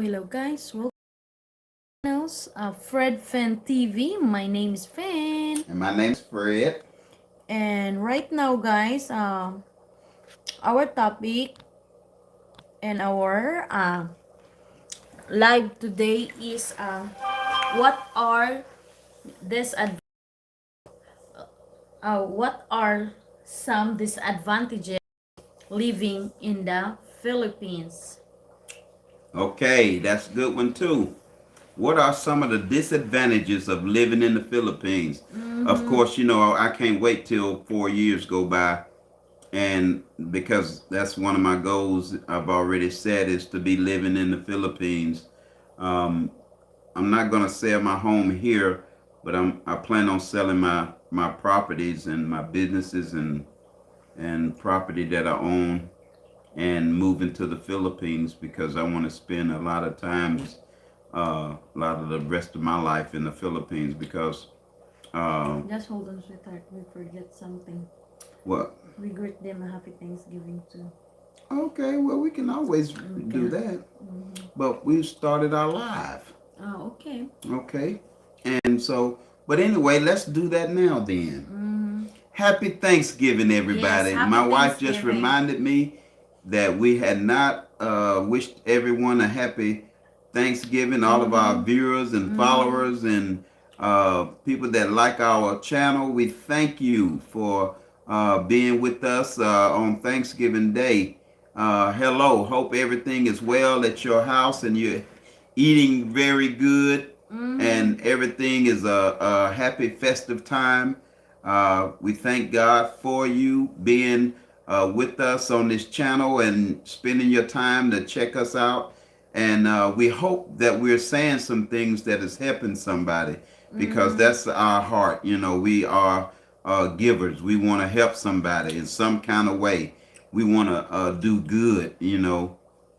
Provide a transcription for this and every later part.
Hello guys, welcome to Fred Fan TV. My name is Fan. And my name's Fred. And right now guys, our topic and our live today is what are what are some disadvantages living in the Philippines? Okay, that's a good one too. What are some of the disadvantages of living in the Philippines? Of course, I can't wait till 4 years go by, and because that's one of my goals I've already said is to be living in the Philippines. Um, I'm not gonna sell my home here, but I plan on selling my properties and my businesses and property that I own and moving to the Philippines because I want to spend a lot of times, a lot of the rest of my life in the Philippines because, Just hold on, sweetheart. We forget something. what? We greet them a happy Thanksgiving too. Okay, well, we can always do that, but we started our live. Oh, okay. Okay, and so, but anyway, let's do that now then. Happy Thanksgiving, Yes, everybody. happy My wife just Thanksgiving. reminded me that we had not wished everyone a happy Thanksgiving, all of our viewers and followers and people that like our channel. We thank you for being with us on Thanksgiving Day. Hello, hope everything is well at your house and you're eating very good and everything is a happy festive time. We thank God for you being with us on this channel and spending your time to check us out. And we hope that we're saying some things that is helping somebody because that's our heart. We are givers. We want to help somebody in some kind of way. We want to do good.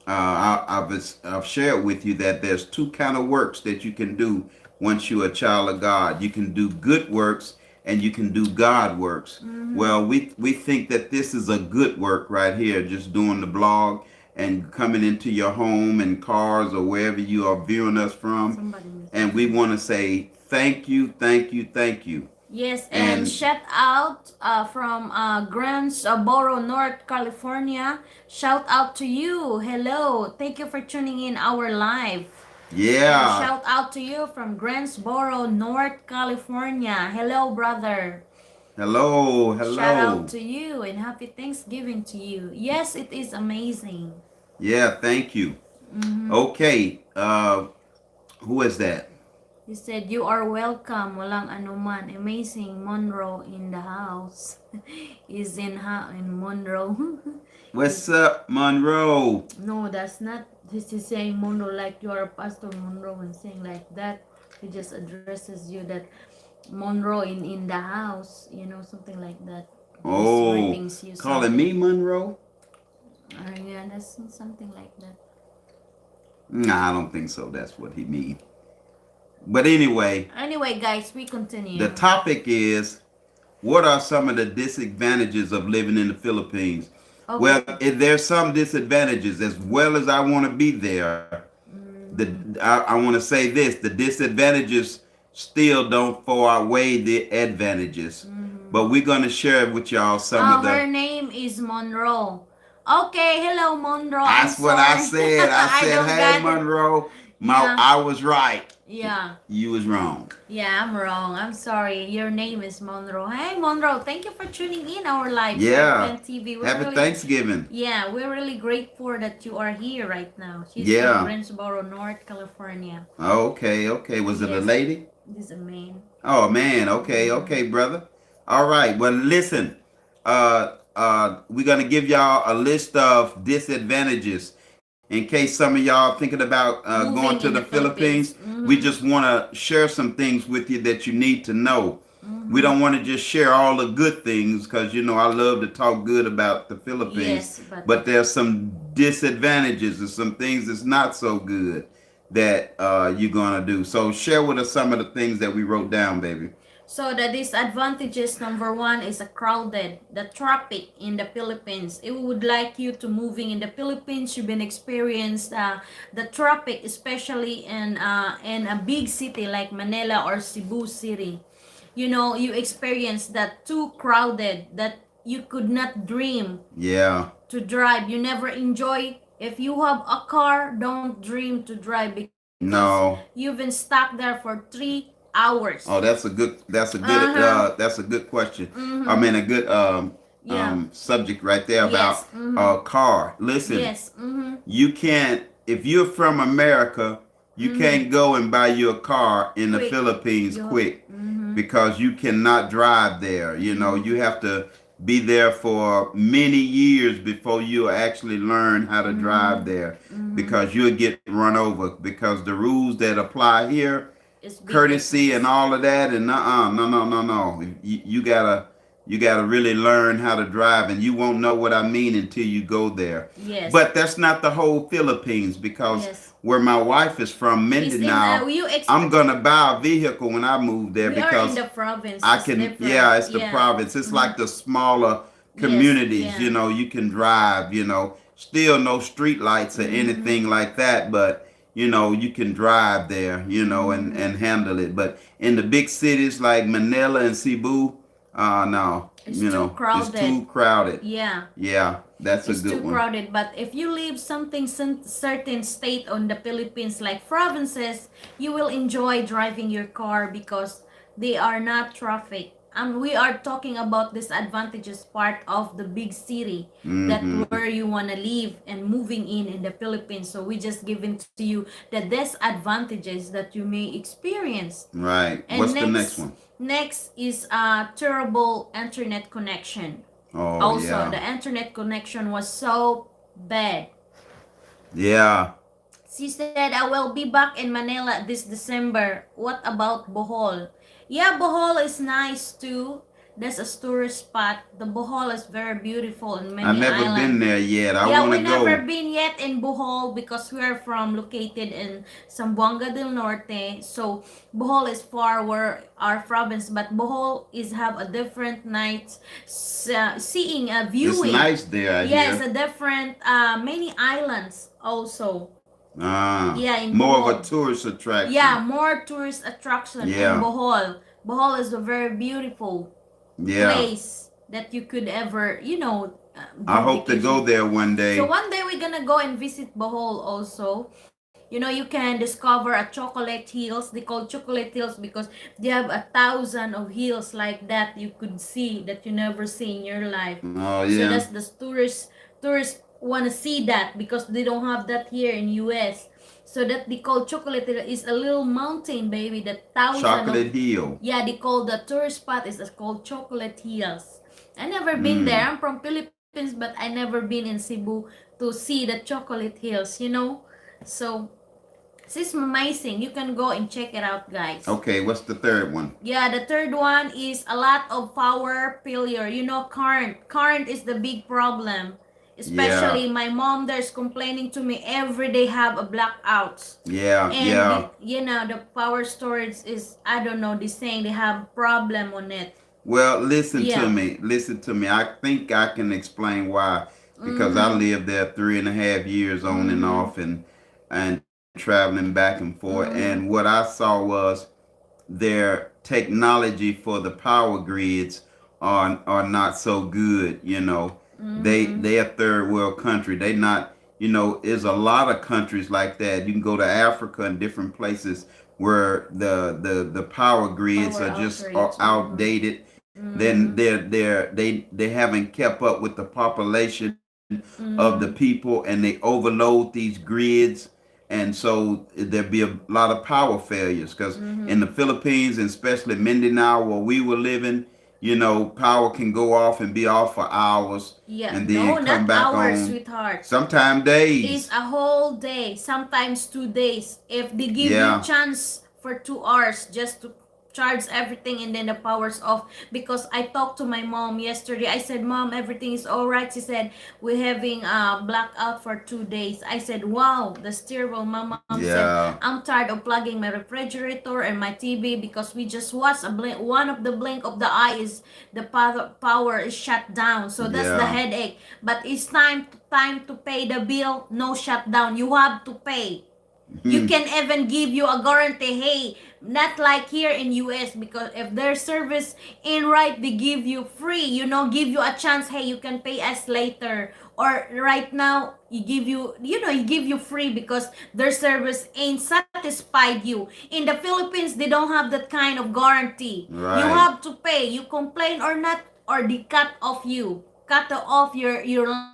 I've shared with you that there's two kind of works that you can do once you're a child of God. You can do good works and you can do God works. Well, we think that this is a good work right here, just doing the blog and coming into your home and cars or wherever you are viewing us from. And we want to say thank you, thank you, thank you. Yes, and shout out from Greensboro, North California. Shout out to you. Hello. Thank you for tuning in our live. And Yeah. shout out to you from Greensboro, North California. Hello, brother. Hello, Shout out hello. to you and happy Thanksgiving to you. Yes, it is amazing. Yeah, thank you. Okay, who is that? He said, you are welcome. Walang anuman. Amazing. Monroe in the house. Is in Monroe. What's up, Monroe? No, that's not. This is saying Monroe like you are Pastor Monroe and saying like that. He just addresses you that Monroe in the house. Something like that. These Oh, wordings you calling something. me Monroe? Yeah, that's something like that. Nah, I don't think so. That's what he means. But anyway, Guys, we continue. the topic is what are some of the disadvantages of living in the Philippines? Okay. Well, there's some disadvantages as well as I want to be there. I want to say this: the disadvantages still don't far outweigh the advantages. But we're gonna share with y'all some of the. Her name is Monroe. Okay, hello Monroe. That's I'm what I sorry. said. I said, don't hey, get it. Monroe, Yeah. I was right. Yeah. You was wrong. Yeah, I'm wrong. I'm sorry. Your name is Monroe. Hey, Monroe, thank you for tuning in our live Yeah. TV. Happy Thanksgiving. Yeah, we're really grateful that you are here right now. She's Yeah. from Greensboro, North California. Okay, okay. Was it a lady? This is a man. Oh man, okay, okay, brother. All right. Well, listen. We're gonna give y'all a list of disadvantages in case some of y'all thinking about going to the Philippines. We just want to share some things with you that you need to know. We don't want to just share all the good things because I love to talk good about the Philippines. Yes, but there's some disadvantages and some things that's not so good that you're gonna do. So share with us some of the things that we wrote down, baby. So the disadvantages, number one is a crowded, the traffic in the Philippines. It would like you to moving in the Philippines. You've been experienced the traffic, especially in a big city like Manila or Cebu City. You know, you experience that too crowded that you could not dream Yeah. to drive. You never enjoy. If you have a car, don't dream to drive because No. you've been stuck there for 3 hours. Oh, that's a good question. I Mm-hmm. mean, a good Yeah. subject right there about Yes. Mm-hmm. car. Listen, Yes. Mm-hmm. you can't, if you're from America, you Mm-hmm. can't go and buy you a car in the Quick. Philippines You. quick Mm-hmm. because you cannot drive there. You know, Mm-hmm. you have to be there for many years before you actually learn how to drive Mm-hmm. there Mm-hmm. because you'll get run over because the rules that apply here, It's big courtesy and difference. all of that, and no. You gotta really learn how to drive, and you won't know what I mean until you go there. Yes. But that's not the whole Philippines because Yes. where my wife is from, It's in Mindanao, you I'm expect. gonna buy a vehicle when I move there We are in because the province. I It's can. different. Yeah, it's the Yeah. province. It's Mm-hmm. like the smaller Yes. communities. Yeah. You know, you can drive. You know, still no street lights or Mm-hmm. anything like that, but you know you can drive there, you know, Mm-hmm. and handle it. But in the big cities like Manila and Cebu, no, It's you too know, it's crowded. too crowded. Yeah. Yeah, that's a It's too good one. crowded. But if you live something certain state on the Philippines like provinces, you will enjoy driving your car because they are not traffic. We are talking about disadvantages part of the big city that Mm-hmm. where you want to live and moving in the Philippines. So we just given to you the disadvantages that you may experience. Right. And What's the next next one? next is a terrible internet connection. Oh Also, yeah, the internet connection was so bad. yeah. She said, I will be back in Manila this December. What about Bohol? Yeah, Bohol is nice too. That's a tourist spot. The Bohol is very beautiful in I many never been islands. there yet. I Yeah, want we to never go. been yet in Bohol because we are from located in Zamboanga del Norte. So Bohol is far where our province, but Bohol is have a different night seeing a It's viewing. nice there, I Yeah, it's hear. a different many islands also. Yeah, in More of a Bohol. tourist Yeah, attraction. more tourist attraction in Yeah, Bohol. Bohol is a very beautiful yeah. place that you could ever, I do hope to go vacation. there one So day. one day we're gonna go and visit Bohol also. You know, you can discover a chocolate hills. They call chocolate hills because they have 1,000 of hills like that you could see that you never see in your life. Oh So yeah. that's the tourists want to see that because they don't have that here in US. So that they call chocolate hill is a little mountain, baby. That thousand of Chocolate Hill. yeah, they call the tourist spot is called Chocolate Hills. I never been there. Mm. I'm from Philippines, but I never been in Cebu to see the Chocolate Hills. So it's amazing. You can go and check it out, guys. Okay, what's the third one? Yeah, the third one is a lot of power failure. You know, current. Current is the big problem. Yeah, Especially my mom there's complaining to me every day have a blackouts. yeah, And yeah. the power storage is I don't know, they saying they have problem on it. Well, listen to Yeah. me. Listen to me. I think I can explain why. Because I Mhm. lived there 3.5 years on and Mhm. off and traveling back and forth. And Mhm. what I saw was their technology for the power grids are not so good. You know, Mhm. they a third world country. They not. You know, there's a lot of countries like that. You can go to Africa and different places where the power grids Power are just outrage. Mhm. outdated. Then Mhm. they haven't kept up with the population of the Mhm. people, and they overload these grids, and so there'd be a lot of power failures because in the Mhm. Philippines and especially Mindanao where we were living, you know, power can go off and be off for hours Yeah, and no, then not come back hours, on, sweetheart. sometimes Is days. a whole day, sometimes 2 days. If they give you Yeah, chance for 2 hours just charge everything and then the power's off. Because I talked to my mom yesterday. I said, Mom, everything is all right. She said, we're having a blackout for 2 days. I said, wow, that's terrible. My mom said, Yeah. I'm tired of plugging my refrigerator and my TV because we just watched a blink, one of the blink of the eye is the power is shut down. So that's the Yeah. headache. But it's time to pay the bill. No shutdown. You have to pay. You can even give you a guarantee. Hey, not like here in US, because if their service in right, they give you free. Give you a chance. Hey, you can pay us later. Or right now, you give you free because their service ain't satisfied you. In the Philippines, they don't have that kind of guarantee. You Right. have to pay. You complain or not, or they cut off your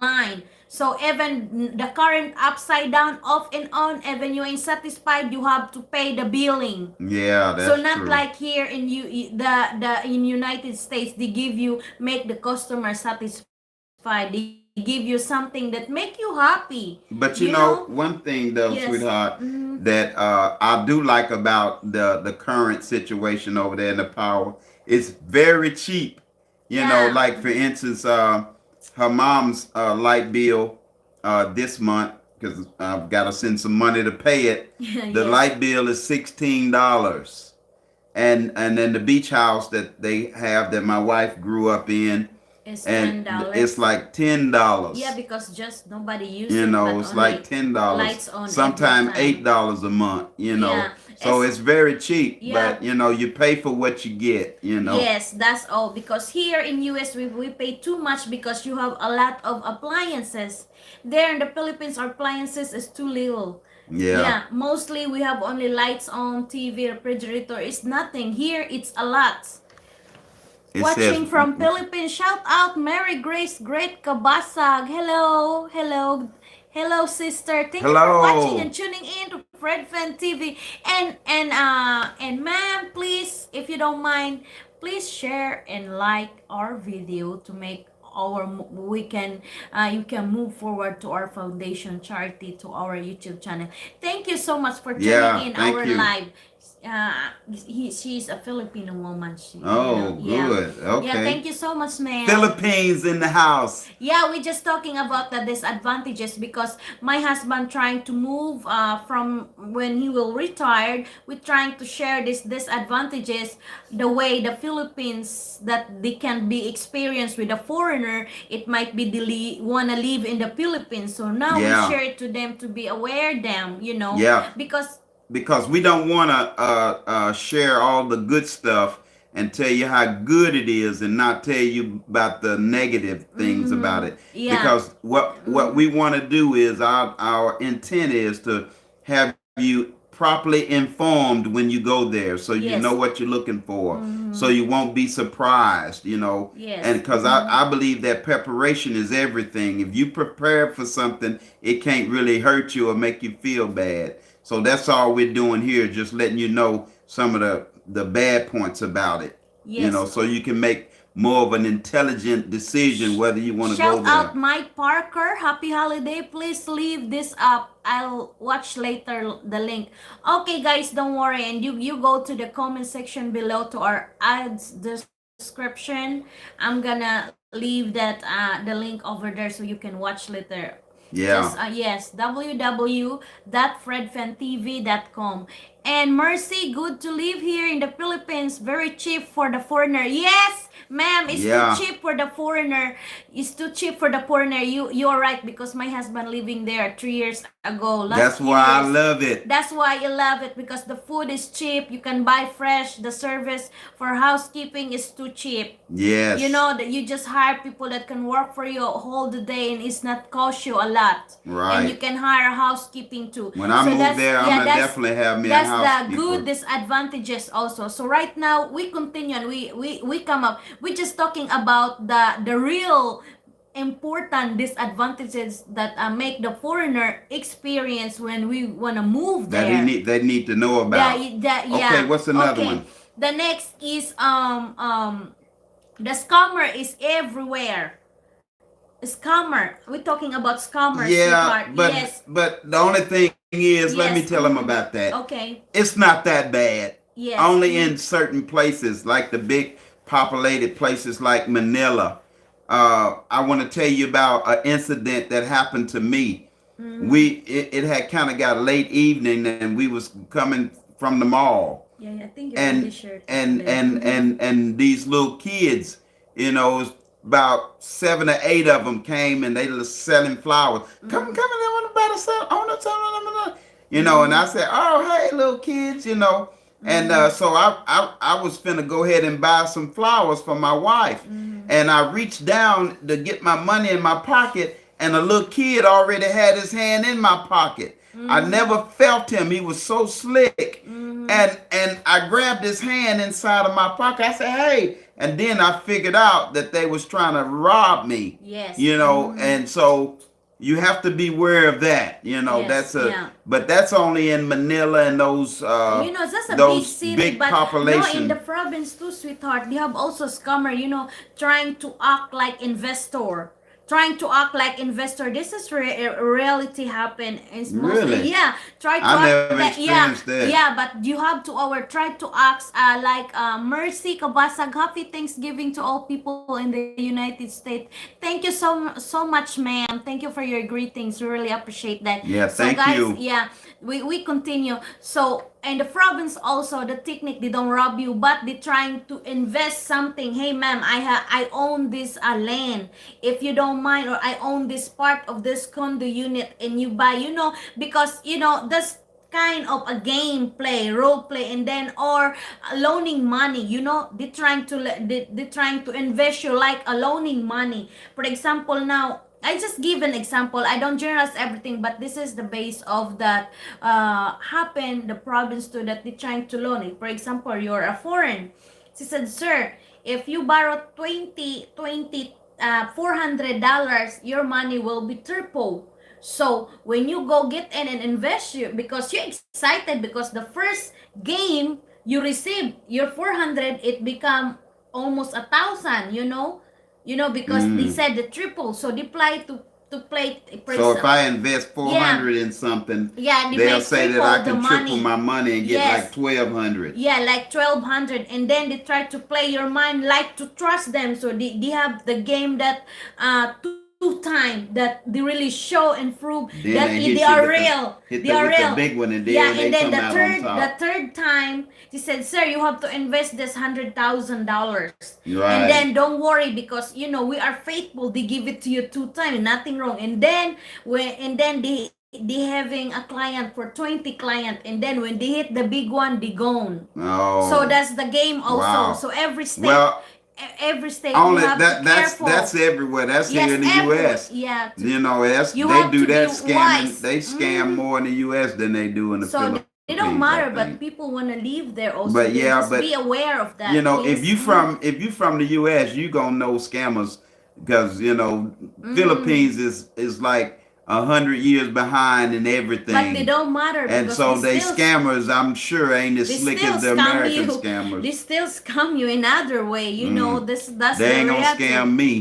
line. So even the current upside down, off and on, even you ain't satisfied, you have to pay the billing. Yeah, So that's not true. like here in the in United States, they make the customer satisfied. They give you something that make you happy. But you know, one thing though, Yes. sweetheart, Mm-hmm. that I do like about the current situation over there in the power, it's very cheap. You know, Yeah. like for instance, her mom's light bill this month, because I've got to send some money to pay it. The Yes. light bill is $16, and then the beach house that they have that my wife grew up in, It's and it's $10. like Yeah, $10. because just nobody use You it, but know, it's like only $10, lights on every sometimes time. $8 a month. You know, Yeah. so It's it's very cheap. yeah. But you know, you pay for what you get. You know. Yes, that's all. Because here in US, we pay too much because you have a lot of appliances. There in the Philippines, our appliances is too little. Yeah. Yeah, mostly we have only lights on, TV, refrigerator is nothing. Here it's a lot. It says, Watching from Philippines, shout out Mary Grace Great Kabasag. Hello, hello, hello, sister. Thank you for watching and "Hello." tuning in to Fred Fan TV. And ma'am, please, if you don't mind, please share and like our video to make we can you can move forward to our foundation charity, to our YouTube channel. Thank you so much for tuning Yeah. in Thank our you. live. She's a Filipino woman. Oh, Yeah. good. Yeah, thank Okay. you so much, ma'am. Philippines in the house. Yeah, we're just talking about the disadvantages because my husband trying to move from when he will retire. We're trying to share this disadvantages, the way the Philippines that they can be experienced with a foreigner. It might be they wanna live in the Philippines. So now we Yeah. share it to them to be aware them, Yeah. because Because we don't want to share all the good stuff and tell you how good it is and not tell you about the negative things about it. yeah. Because what we want to do is our intent is to have you properly informed when you go there, so you know Yes. what you're looking for, so you won't be surprised, you know. And Yes. because I believe that preparation is everything. If you prepare for something, it can't really hurt you or make you feel bad. So that's all we're doing here, just letting you know some of the bad points about it. You know, Yes. so you can make more of an intelligent decision whether you want to go Shout out there. Mike Parker. Happy holiday. Please leave this up. I'll watch later the link. Okay, guys, don't worry. And you go to the comment section below to our ads description. I'm gonna leave that the link over there so you can watch later. Just Yeah. yes, www.fredfantv.com. And Mercy, good to live here in the Philippines. Very cheap for the foreigner. Yes, ma'am, it's too Yeah. cheap for the foreigner. It's too cheap for the foreigner. You're right, because my husband living there 3 years ago. Last That's few why I years. love it. That's why you love it, because the food is cheap. You can buy fresh. The service for housekeeping is too cheap. Yes. That you just hire people that can work for you all the day, and it's not cost you a lot. And you Right. can hire housekeeping too. When I So move that's there, I'm yeah, gonna definitely have me a that's the housekeeper. good disadvantages also. So right now we continue and we come up. We're just talking about the real important disadvantages that make the foreigner experience when we want to move That there. they need to know about. Yeah. Okay, what's another Okay. one? The next is the scammer is everywhere. Scammer. We're talking about scammers, Yeah, sweetheart. Yes. but the only thing is, let me Yes. tell them about that. Okay. It's not that bad. Yes. only in certain places, like the big populated places like Manila. I want to tell you about an incident that happened to me. Mm-hmm. It had kind of got late evening, and we was coming from the mall, Yeah, I think you already and shared that and there. and and and these little kids, it was about 7 or 8 of them came, and they was selling flowers. Come, Mm-hmm. come, I want to buy the sell. I want to sell. And Mm-hmm. I said, oh, hey, little kids. And Mm-hmm. so I was finna go ahead and buy some flowers for my wife, Mm-hmm. and I reached down to get my money in my pocket, and a little kid already had his hand in my pocket. I Mm-hmm. never felt him. He was so slick. Mm-hmm. And I grabbed his hand inside of my pocket. I said, "Hey!" And then I figured out that they was trying to rob me. Yes. Mm-hmm. And so you have to be aware of that. Yes. That's Yeah. but that's only in Manila and It's just a big those city, big but no, in the population. province too, sweetheart. They have also scammer, trying to act like investor. Trying to act like investor. This is reality happen. It's mostly, Really, yeah. Try to I act never like, yeah, experienced that. yeah. But you have to try to act like mercy, kabasag, happy Thanksgiving to all people in the United States. Thank you so much, ma'am. Thank you for your greetings. We really appreciate that. Yeah, So thank guys, you. yeah, we continue. So in the province also, the technique, they don't rob you, but they trying to invest something. Hey ma'am, I own this land, if you don't mind, or I own this part of this condo unit, and you buy, because that's kind of a game play, role play, and then or loaning money. They trying to invest you like a loaning money. For example, now I just give an example. I don't generalize everything, but this is the base of that happen the province to that they trying to loan it. For example, you're a foreign. She said, sir, if you borrow 20 $400, your money will be triple. So when you go get in and invest you, because you're excited, because the first game you receive your 400, it become almost 1,000. Because they Mm. said the triple, so they apply to play. So if I invest four Yeah, hundred in something, yeah, they they'll make say that I triple the can triple money. my money and get like Yes, 1,200. yeah, like 1,200, and then they try to play your mind, like to trust them. So they have the game that 2 time that they really show and prove that Then they they hit are you with the real. hit They the are with the real. big one, and Yeah, then and they then come the out on third the top. third time they said, sir, you have to invest this $100,000, and then Right. don't worry, because we are faithful. They give it to you 2 times, nothing wrong. And then they having a client for 20 client, and then when they hit the big one, they gone. So Oh, that's the game also. So wow. every state, Well, every state you only have to that's careful. everywhere. That's Yes, here in the everywhere. U.S. Yeah, That's you they have do to be that scamming. wise. They scam more in the U.S. than they do in the So they don't Philippines, matter, I but think. people want to live there also. But They yeah, just be but aware of that, please. if you from the U.S., you gonna know scammers because Mm. Philippines is like 100 years behind in But they everything, don't matter, and because so they scammers, I'm sure, ain't as they slick still as the scam American you. They scammers. still scam you in other way. Mm. This that's They the ain't gonna reality. scam me.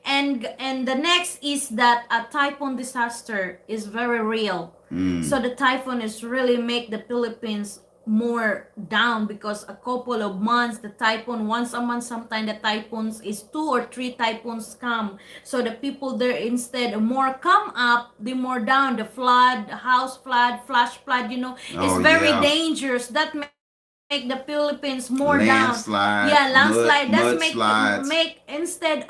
And the next is that a typhoon disaster is very real. So Mm. the typhoon is really make the Philippines more down, because a couple of months the typhoon, once a month, sometimes the typhoons is 2 or 3 typhoons come. So the people there, instead more come up, the more down. The flood, the house flood, flash flood, it's Oh very yeah, dangerous. That make the Philippines more down. Yeah, landslide, landslide. That's make mudslides. instead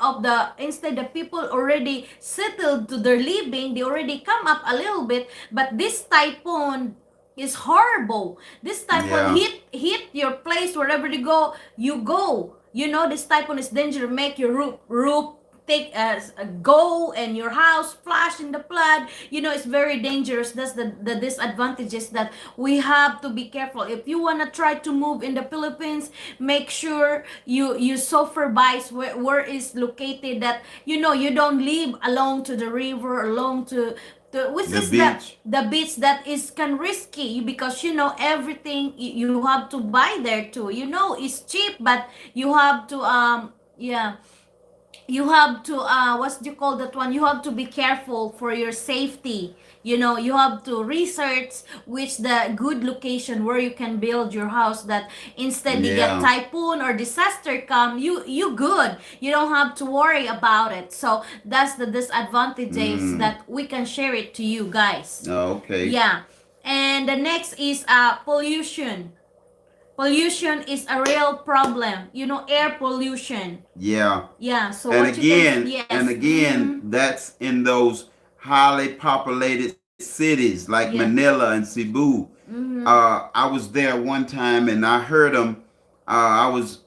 the people already settled to their living, they already come up a little bit, but this typhoon is horrible. This typhoon Yeah, hit your place, wherever you go. This typhoon is dangerous. Make your roof take go, and your house flash in the flood. It's very dangerous. That's the disadvantages that we have to be careful. If you want to try to move in the Philippines, make sure you supervise where is located, that you don't live along to the river, along to which the is the beach. the beach that is can risky, because everything you have to buy there too. It's cheap, but you have to yeah, you have to what's do you call that one, you have to be careful for your safety. You know, you have to research which the good location where you can build your house, that instead you get Yeah. typhoon or disaster come, you good. You don't have to worry about it. So that's the disadvantages Mm. that we can share it to you guys. Oh, okay. Yeah. And the next is pollution. Pollution is a real problem. You know, air pollution. Yeah. Yeah, so And what you can, again, yes. and again, that's in those highly populated cities like Yeah. Manila and Cebu. I was there one time and I heard them. I was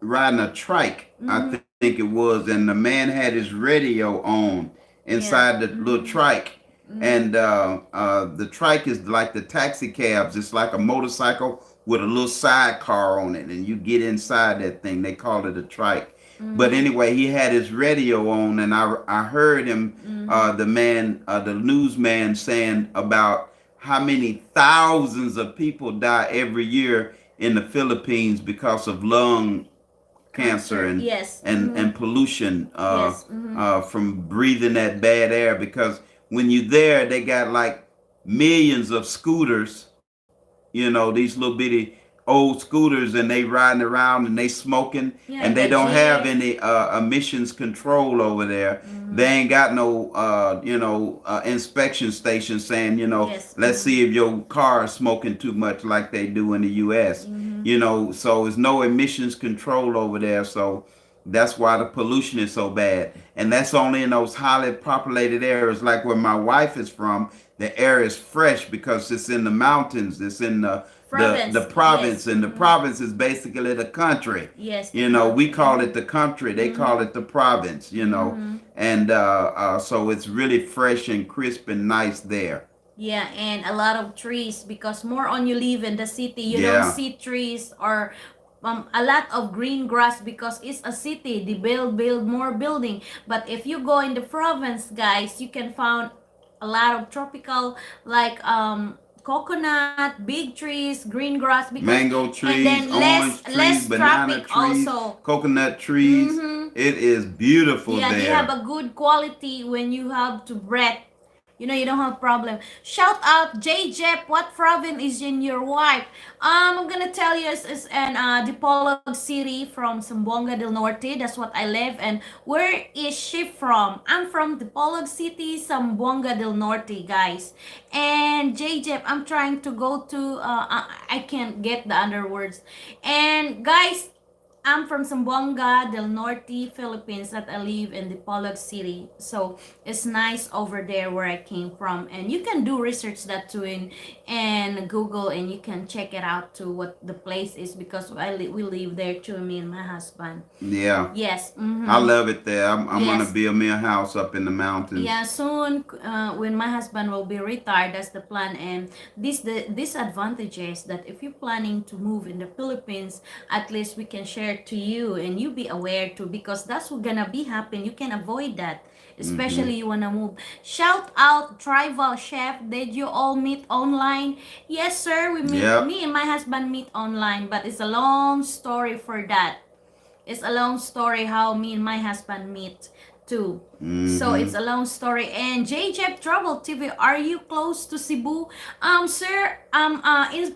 riding a trike, I think it was, and the man had his radio on Yeah. inside the little trike. And the trike is like the taxi cabs. It's like a motorcycle with a little sidecar on it, and you get inside that thing. They call it a trike. But anyway, he had his radio on, and I heard him, the man, the newsman, saying about how many thousands of people die every year in the Philippines because of lung cancer and Yes. and pollution Yes. from breathing that bad air. Because when you're there, they got like millions of scooters, you know, these little bitty old scooters, and they riding around and they smoking, Yeah, and they the don't have jeep. any emissions control over there. They ain't got no inspection station saying, Yes. let's see if your car is smoking too much like they do in the US. So there's no emissions control over there. So that's why the pollution is so bad. And that's only in those highly populated areas, like where my wife is from. The air is fresh because it's in the mountains. It's in the Province. province, Yes. and the province is basically the country. Yes. We call it the country. They call it the province. And so it's really fresh and crisp and nice there. Yeah, and a lot of trees, because more on you live in the city, you don't Yeah. see trees or a lot of green grass because it's a city. They build more building. But if you go in the province, guys, you can find a lot of tropical, like coconut, big trees, green grass, because Mango and trees, then orange trees, less banana traffic trees, also. coconut trees. It is beautiful Yeah, they there. have a good quality when you have to breathe. You don't have problem. Shout out J Jep, what province is in your wife? I'm gonna tell you is in Dipolog City from Zamboanga del Norte. That's what I live. And where is she from? I'm from Dipolog City, Zamboanga del Norte, guys. And J Jep, I'm trying to go to I can't get the other words. And guys, I'm from Zamboanga del Norte, Philippines, that I live in Dipolog City. So it's nice over there where I came from. And you can do research that too in Google, and you can check it out to what the place is, because we live there too, me and my husband. Yeah. Yes. I love it there. I'm Yes. gonna build me a house up in the mountains. Yeah, soon when my husband will be retired, that's the plan. And the disadvantages that if you're planning to move in the Philippines, at least we can share to you and you be aware too, because that's what gonna be happen. You can avoid that, especially you wanna move. Shout out Tribal Chef. Did you all meet online? Yes, sir. We meet. Yep. Me and my husband meet online, but it's a long story for that. It's a long story how me and my husband meet too. So it's a long story. And JJEP Travel TV, are you close to Cebu? Sir,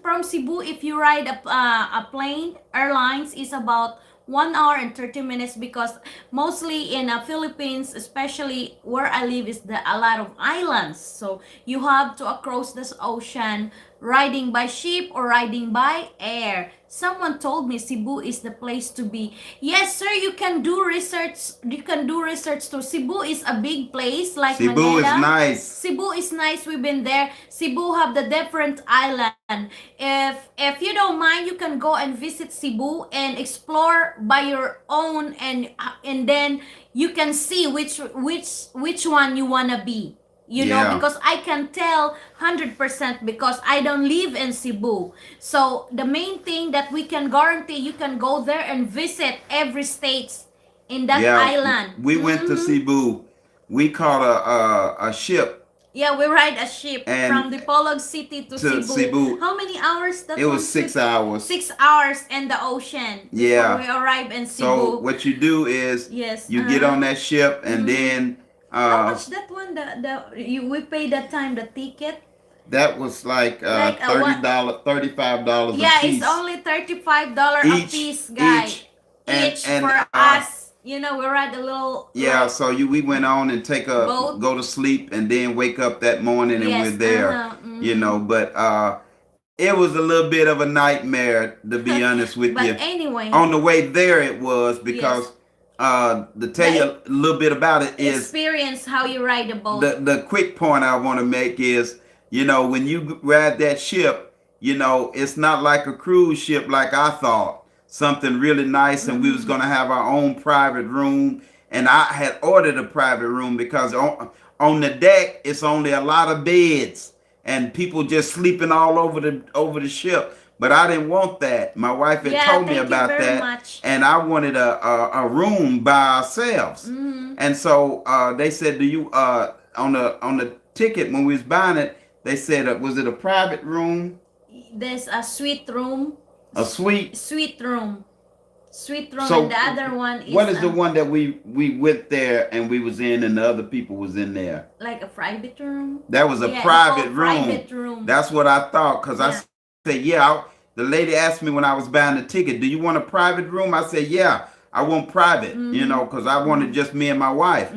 from Cebu, if you ride a plane, airlines is about 1 hour and 30 minutes, because mostly in Philippines, especially where I live, is a lot of islands. So you have to across this ocean riding by ship or riding by air. Someone told me Cebu is the place to be. Yes, sir, you can do research. You can do research too. Cebu is a big place like Cebu Manila. is nice. Cebu is nice. We've been there. Cebu have the different island. If you don't mind, you can go and visit Cebu and explore by your own, and then you can see which one you wanna be. Yeah. Because I can tell 100% because I don't live in Cebu. So the main thing that we can guarantee, you can go there and visit every state in that island. We went to Cebu. We caught a ship. Yeah, we ride a ship And from Dipolog City to Cebu. How many hours that It was one 6 trip? hours. 6 hours in the ocean Yeah. before we arrive in Cebu. So what you do is Yes. you get on that ship, and then How Uh, much that one? We pay that time the ticket? that was like Like a what? $35 a Yeah, it's piece only $35 a each, piece, guy. each, Each and for us. You know, we ride a little yeah. like So we went on and boat. go to sleep, and then wake up that morning, and we're Yes, there. But it was a little bit of a nightmare, to be honest with But you. anyway, On the way there, it was because yes, to tell you the a little bit about it is experience how you ride a boat. the quick point I want to make is, when you ride that ship, it's not like a cruise ship like I thought. Something really nice, and we was gonna have our own private room, and I had ordered a private room because on the deck it's only a lot of beds and people just sleeping all over the ship. But I didn't want that. My wife had Yeah, told me thank you about very that, much. and I wanted a room by ourselves. And so they said, "Do you on the ticket when we was buying it?" They said, "Was it a private room, There's a suite room, a suite?" suite room, suite room, So and the other one is what is the one that we went there and we was in, and the other people was in there? like a private room. That was a Yeah, it's private called room. private room. That's what I thought, because I Yeah. said, "Yeah." The lady asked me when I was buying the ticket, "Do you want a private room?" I said, "Yeah, I want private," because I wanted just me and my wife.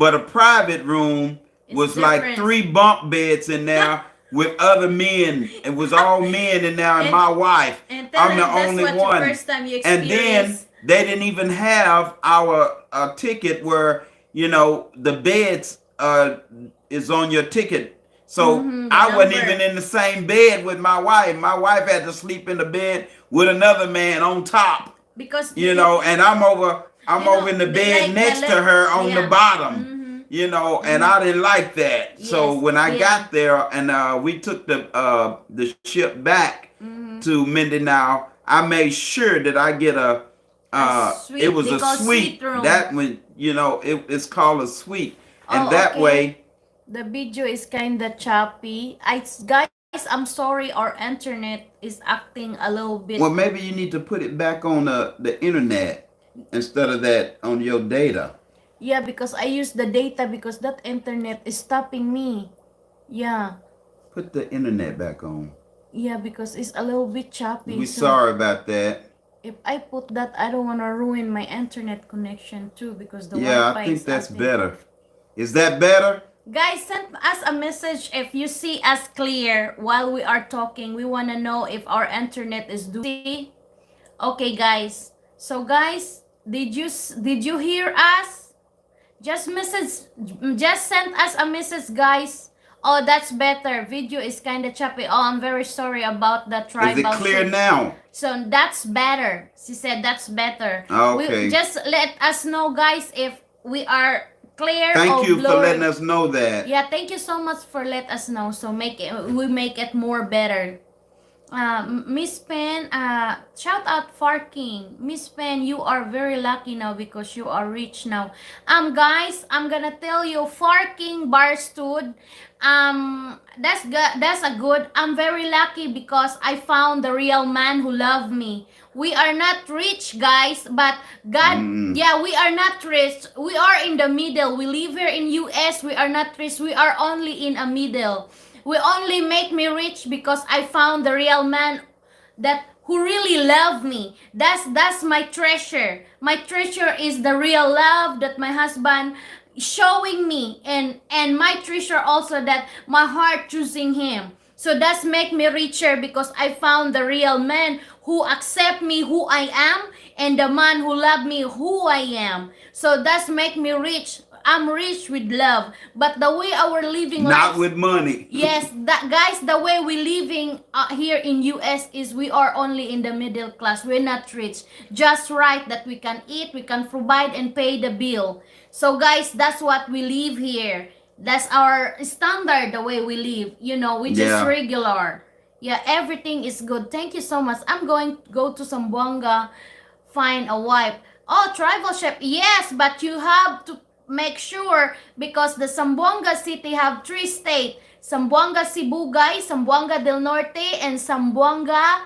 But a private room It's was like different. 3 bunk beds in there with other men. It was all men in there, and my wife. And tell I'm them the that's only what one. the first time you And then experience. they didn't even have our ticket where the beds is on your ticket. So The I wasn't number. even in the same bed with my wife. My wife had to sleep in the bed with another man on top. Because And I'm over in the bed like next to her on the bottom. And I didn't like that. So Yes, when I yeah. got there and we took the ship back to Mindanao, I made sure that I get a suite. it was They a call suite. suite room. That when it's called a suite, and Oh, that okay. way. The video is kinda choppy. Guys, I'm sorry, our internet is acting a little bit. Well, maybe you need to put it back on the internet instead of that on your data. Yeah, because I use the data because that internet is stopping me. Yeah. Put the internet back on. Yeah, because it's a little bit choppy. We so sorry about that. if I put that, I don't want to ruin my internet connection too because the Yeah, Wi-Fi I think is that's acting. better. Is that better? Guys, send us a message if you see us clear while we are talking. We want to know if our internet is doing. Okay, guys. So, guys, did you hear us? Just send us a message, guys. Oh, that's better. Video is kind of choppy. Oh, I'm very sorry about the tribal. Is it clear shift. now? So that's better. She said that's better. Okay. Just let us know, guys, if we are clear. Thank you for blurry. letting us know that. Yeah, thank you so much for let us know. So we make it more better. Miss Pen, shout out Farking. Miss Pen, you are very lucky now because you are rich now. Guys, I'm gonna tell you, Farking Barstud, that's a good. I'm very lucky because I found the real man who loved me. We are not rich, guys, but God, yeah, we are not rich. We are in the middle. We live here in US. We are not rich. We are only in a middle. We only make me rich because I found the real man that who really loved me. That's my treasure. My treasure is the real love that my husband showing me, and my treasure also that my heart choosing him. So that's make me richer because I found the real man who accept me who I am and the man who love me who I am. So that's make me rich. I'm rich with love, but the way our living Not lives, with money. yes, that guys, the way we living here in US is we are only in the middle class. We're not rich. Just right that we can eat, we can provide and pay the bill. So guys, that's what we live here. That's our standard, the way we live. We just Yeah. regular. Yeah, everything is good. Thank you so much. I'm going to go to Zamboanga, find a wife. Oh, tribal chef. Yes, but you have to make sure because the Zamboanga city have 3 states. Zamboanga Sibugay, Zamboanga del Norte, and Zamboanga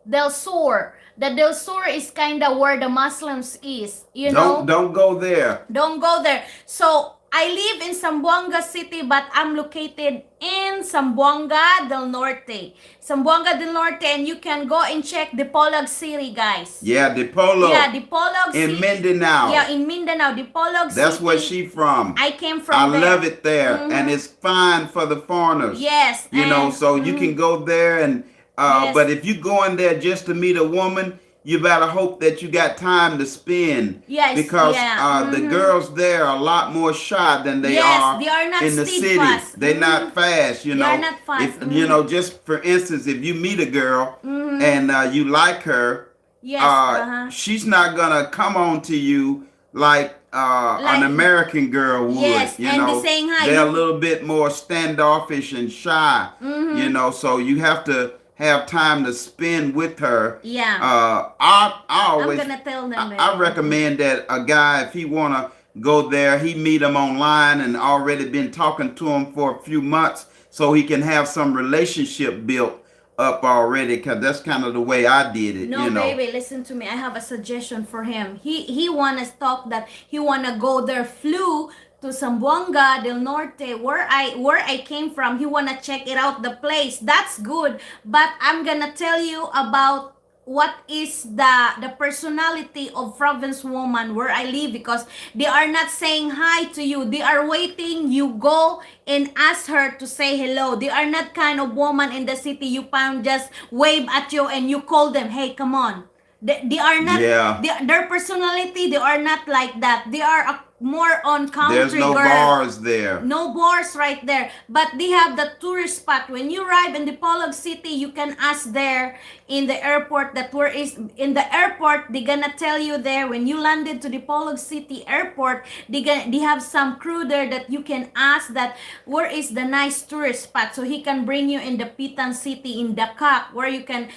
del Sur. The del Sur is kind of where the Muslims is, Don't go there. Don't go there. So I live in Zamboanga City, but I'm located in Zamboanga del Norte. Zamboanga del Norte, and you can go and check Dipolog City, guys. Yeah, Dipolo. Yeah, Dipolog in City. Mindanao. Yeah, in Mindanao, Dipolog City. That's where she from. I came I from there. love it there, and it's fine for the foreigners. Yes. You know, and- so you can go there, and Yes. but if you go in there just to meet a woman, you better hope that you got time to spend. Yes, because yeah, the girls there are a lot more shy than they Yes, are they are not in the city. steadfast. They're not fast, you They know. are not fast. If you know, just for instance, if you meet a girl and you like her, Yes. she's not gonna come on to you like an Like- American girl would. Yes, you and know, be saying hi. they're a little bit more standoffish and shy. You know, so you have to have time to spend with her. Yeah. I I'm always gonna tell them. I recommend that a guy, if he wanna go there, he meet him online and already been talking to him for a few months, so he can have some relationship built up already. Cause that's kind of the way I did it. No, you know. baby, listen to me. I have a suggestion for him. He wanna stop that. He wanna go there. Flew to Zamboanga del Norte, where I came from. He wanna check it out, the place. That's good. But I'm gonna tell you about what is the personality of province woman where I live, because they are not saying hi to you. They are waiting. You go and ask her to say hello. They are not kind of woman in the city you found just wave at you and you call them, hey, come on. They are not, Yeah. their personality, they are not like that. They are more on country There's no girl. bars there. No bars right there. But they have the tourist spot. When you arrive in Dipolog City, you can ask there in the airport that where is in the airport, they're gonna tell you there when you landed to Dipolog City airport, they have some crew there that you can ask that where is the nice tourist spot, so he can bring you in the Pitan City in Dakak, where you can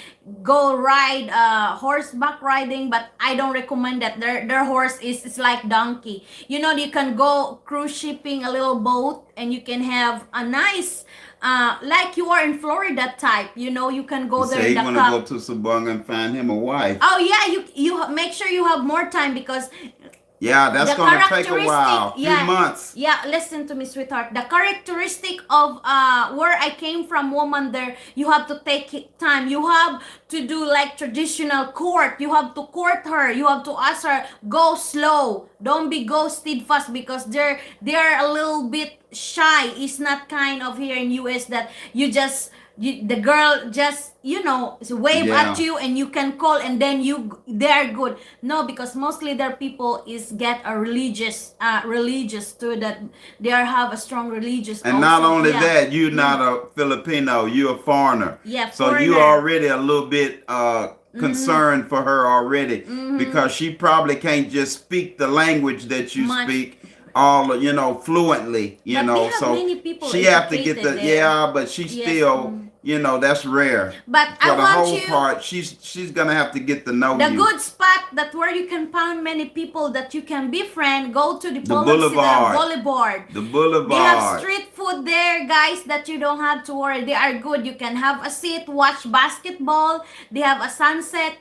go ride horseback riding. But I don't recommend that. Their horse is like donkey. You know, you can go cruise shipping a little boat and you can have a nice like you are in Florida type. You know, you can go He there said he in want to Dakar. go to Sabunga and find him a wife. Oh yeah, you make sure you have more time, because Yeah, that's the going to take a characteristic- while, few yeah. months. Yeah, listen to me, sweetheart. The characteristic of where I came from, woman, there, you have to take time. You have to do like traditional court. You have to court her. You have to ask her, go slow. Don't be go steadfast, because they're a little bit shy. It's not kind of here in US that the girl just wave Yeah. at you and you can call and then they're good. No, because mostly their people get a religious too, that they have a strong religious And also. not only Yeah. that, you're not a Filipino, you're a foreigner. Yeah, So you foreigner. already a little bit concerned for her already, because she probably can't just speak the language that you Much. speak all fluently, But they have so many people she have to get educated the there. but she Yes, still that's rare. But I For the want whole you part, she's gonna have to get to know the you. good spot that where you can find many people that you can befriend. Go to the boulevard. Boulevard. The They have boulevard. street food there, guys, that you don't have to worry. They are good. You can have a seat, watch basketball. They have a sunset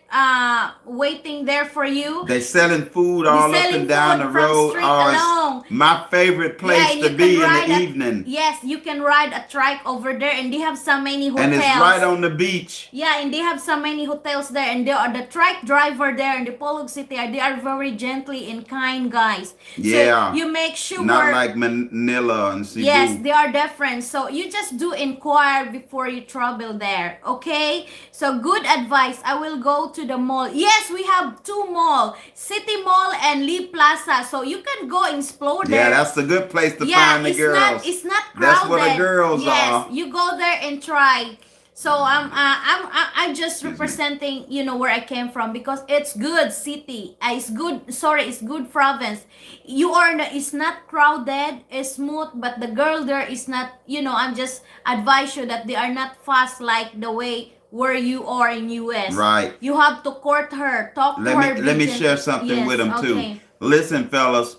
waiting there for you. They selling food all up selling and down food the from road. street Oh, along. it's my favorite place and to you be can in ride the a- evening. Yes, you can ride a trike over there, and they have so many hotels. And it's right on the beach. Yeah, and they have so many hotels there, and they are the trike driver there in the Polog City. They are very gently and kind guys. Yeah. So you make sure. Not like Manila and Cebu. Yes, they are different. So you just do inquire before you travel there. Okay? So good advice. I will go to the mall. Yes, we have two malls, City Mall and Lee Plaza. So you can go and explore there. Yeah, that's a good place to Yeah, find the girls. it's not crowded. That's where the girls yes, are. you go there and try. So I'm just me. representing where I came from, because it's good city. It's good province. It's not crowded, it's smooth, but the girl there is not. I'm just advise you that they are not fast like the way where you are in US. Right. You have to court her, talk to her. Let me be share gentle. something Yes, with them too. okay. Listen, fellas,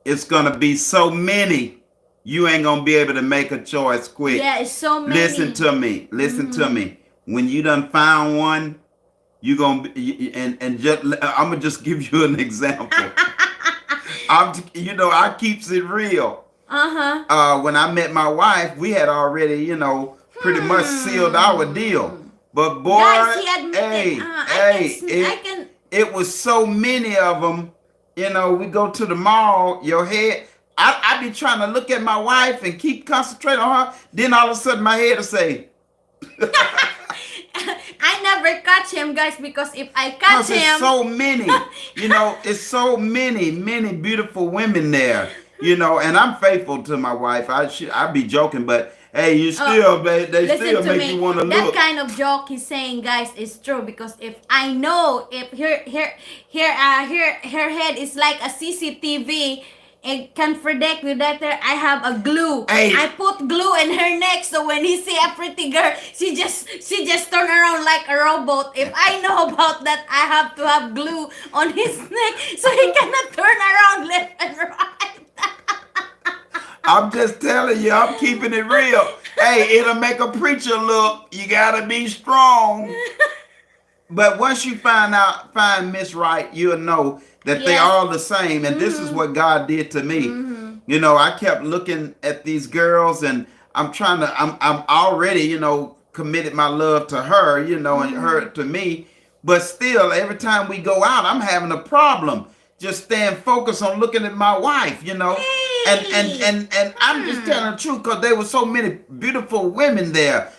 it's gonna be so many. You ain't gonna be able to make a choice quick. Yeah, it's so many. Listen to me. Listen to me. When you done found one, you gonna be, and just I'm gonna just give you an example. I keeps it real. Uh-huh. When I met my wife, we had already, pretty much sealed our deal. But boy, Guys, he admitted. hey, I can. it was so many of them. We go to the mall, your head. I be trying to look at my wife and keep concentrating on her. Then all of a sudden my head will say, I never catch him, guys, because if I catch him, it's so many, it's so many beautiful women there, and I'm faithful to my wife. I be joking, but hey, you still, they still listen to make me. you want to That look. kind of joke he's saying, guys, is true, because if I know if her head is like a CCTV. It can predict with that I have a glue. Hey. I put glue in her neck, so when he see a pretty girl, she just turn around like a robot. If I know about that, I have to have glue on his neck so he cannot turn around left and right. I'm just telling you, I'm keeping it real. Hey, it'll make a preacher look. You gotta be strong. But once you find Miss Right, you'll know that they Yes. are the same. And this is what God did to me. I kept looking at these girls, and I'm already, committed my love to her, and her to me. But still, every time we go out, I'm having a problem just staying focused on looking at my wife, And I'm just telling the truth, because there were so many beautiful women there,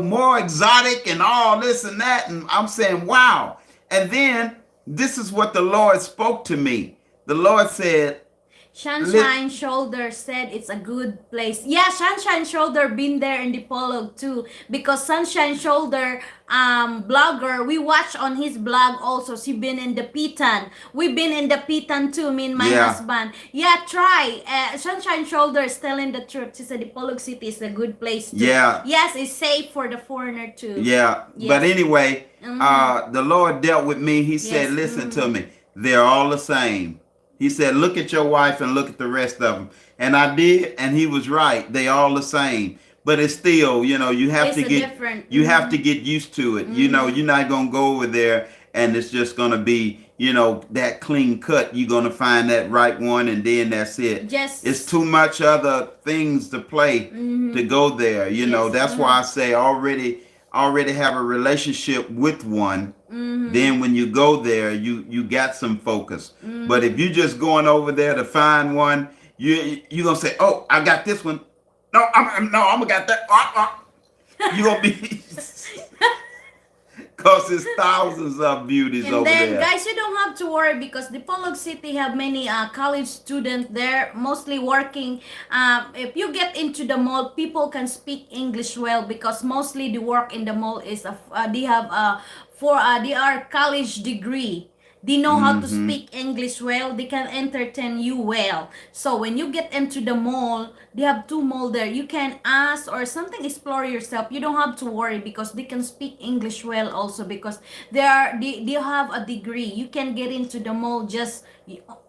more exotic and all this and that. And I'm saying, wow. And then this is what the Lord spoke to me. The Lord said, Sunshine Shoulder said it's a good place. Yeah, Sunshine Shoulder been there in the Polog too, because Sunshine Shoulder blogger, we watch on his blog also. She been in the Pitan. We've been in the Pitan too, me and my husband. Yeah, try. Sunshine Shoulder is telling the truth. She said the Polog City is a good place too. Yeah. Yes, it's safe for the foreigner too. Yeah. Yes. But anyway, the Lord dealt with me. He said, Yes. listen to me. They're all the same. He said, look at your wife and look at the rest of them. And I did, and he was right. They all the same. But it's still, you have It's to a get different- have to get used to it. You're not gonna go over there and it's just gonna be, that clean cut. You're gonna find that right one, and then that's it. Just It's too much other things to play to go there. Yes. That's why I say already have a relationship with one. Then when you go there, you got some focus. But if you just going over there to find one, you gonna say, oh, I got this one. No, I'm gonna got that. You gonna be, cause there's thousands of beauties And over then, there. guys, you don't have to worry, because the Polog City have many college students there, mostly working. If you get into the mall, people can speak English well, because mostly the work in the mall is they are college degree. They know how to speak English well. They can entertain you well. So when you get into the mall, they have two mall there. You can ask or something, explore yourself. You don't have to worry, because they can speak English well also, because they have a degree. You can get into the mall just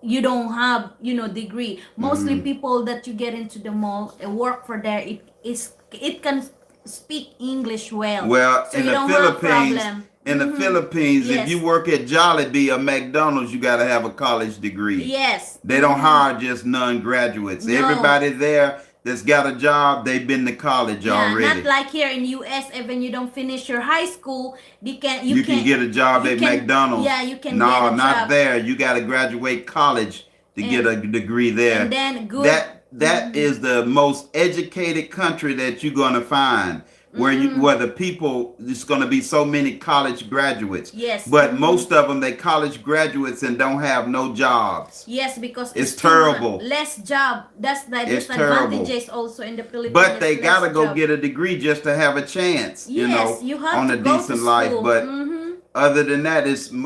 you don't have degree. Mostly people that you get into the mall work for there. It can speak English well. Well, So in you the don't have Philippines, problem. if Yes. you work at Jollibee or McDonald's, you got to have a college degree. Yes. They don't hire just non-graduates. No. Everybody there that's got a job, they've been to college already. Not like here in US, even you don't finish your high school, you can get a job you at can- McDonald's. yeah, you can No, get a not job. there. You got to graduate college to get a degree there. And then good. That is the most educated country that you're gonna find, where the people, there's gonna be so many college graduates. Yes. But most of them, they college graduates and don't have no jobs. Yes, because It's too terrible. less job. That's the It's terrible. disadvantages also in the Philippines. But they less gotta go job. get a degree just to have a chance, Yes, you have on to a go decent to life. school. But Mhm. other than that,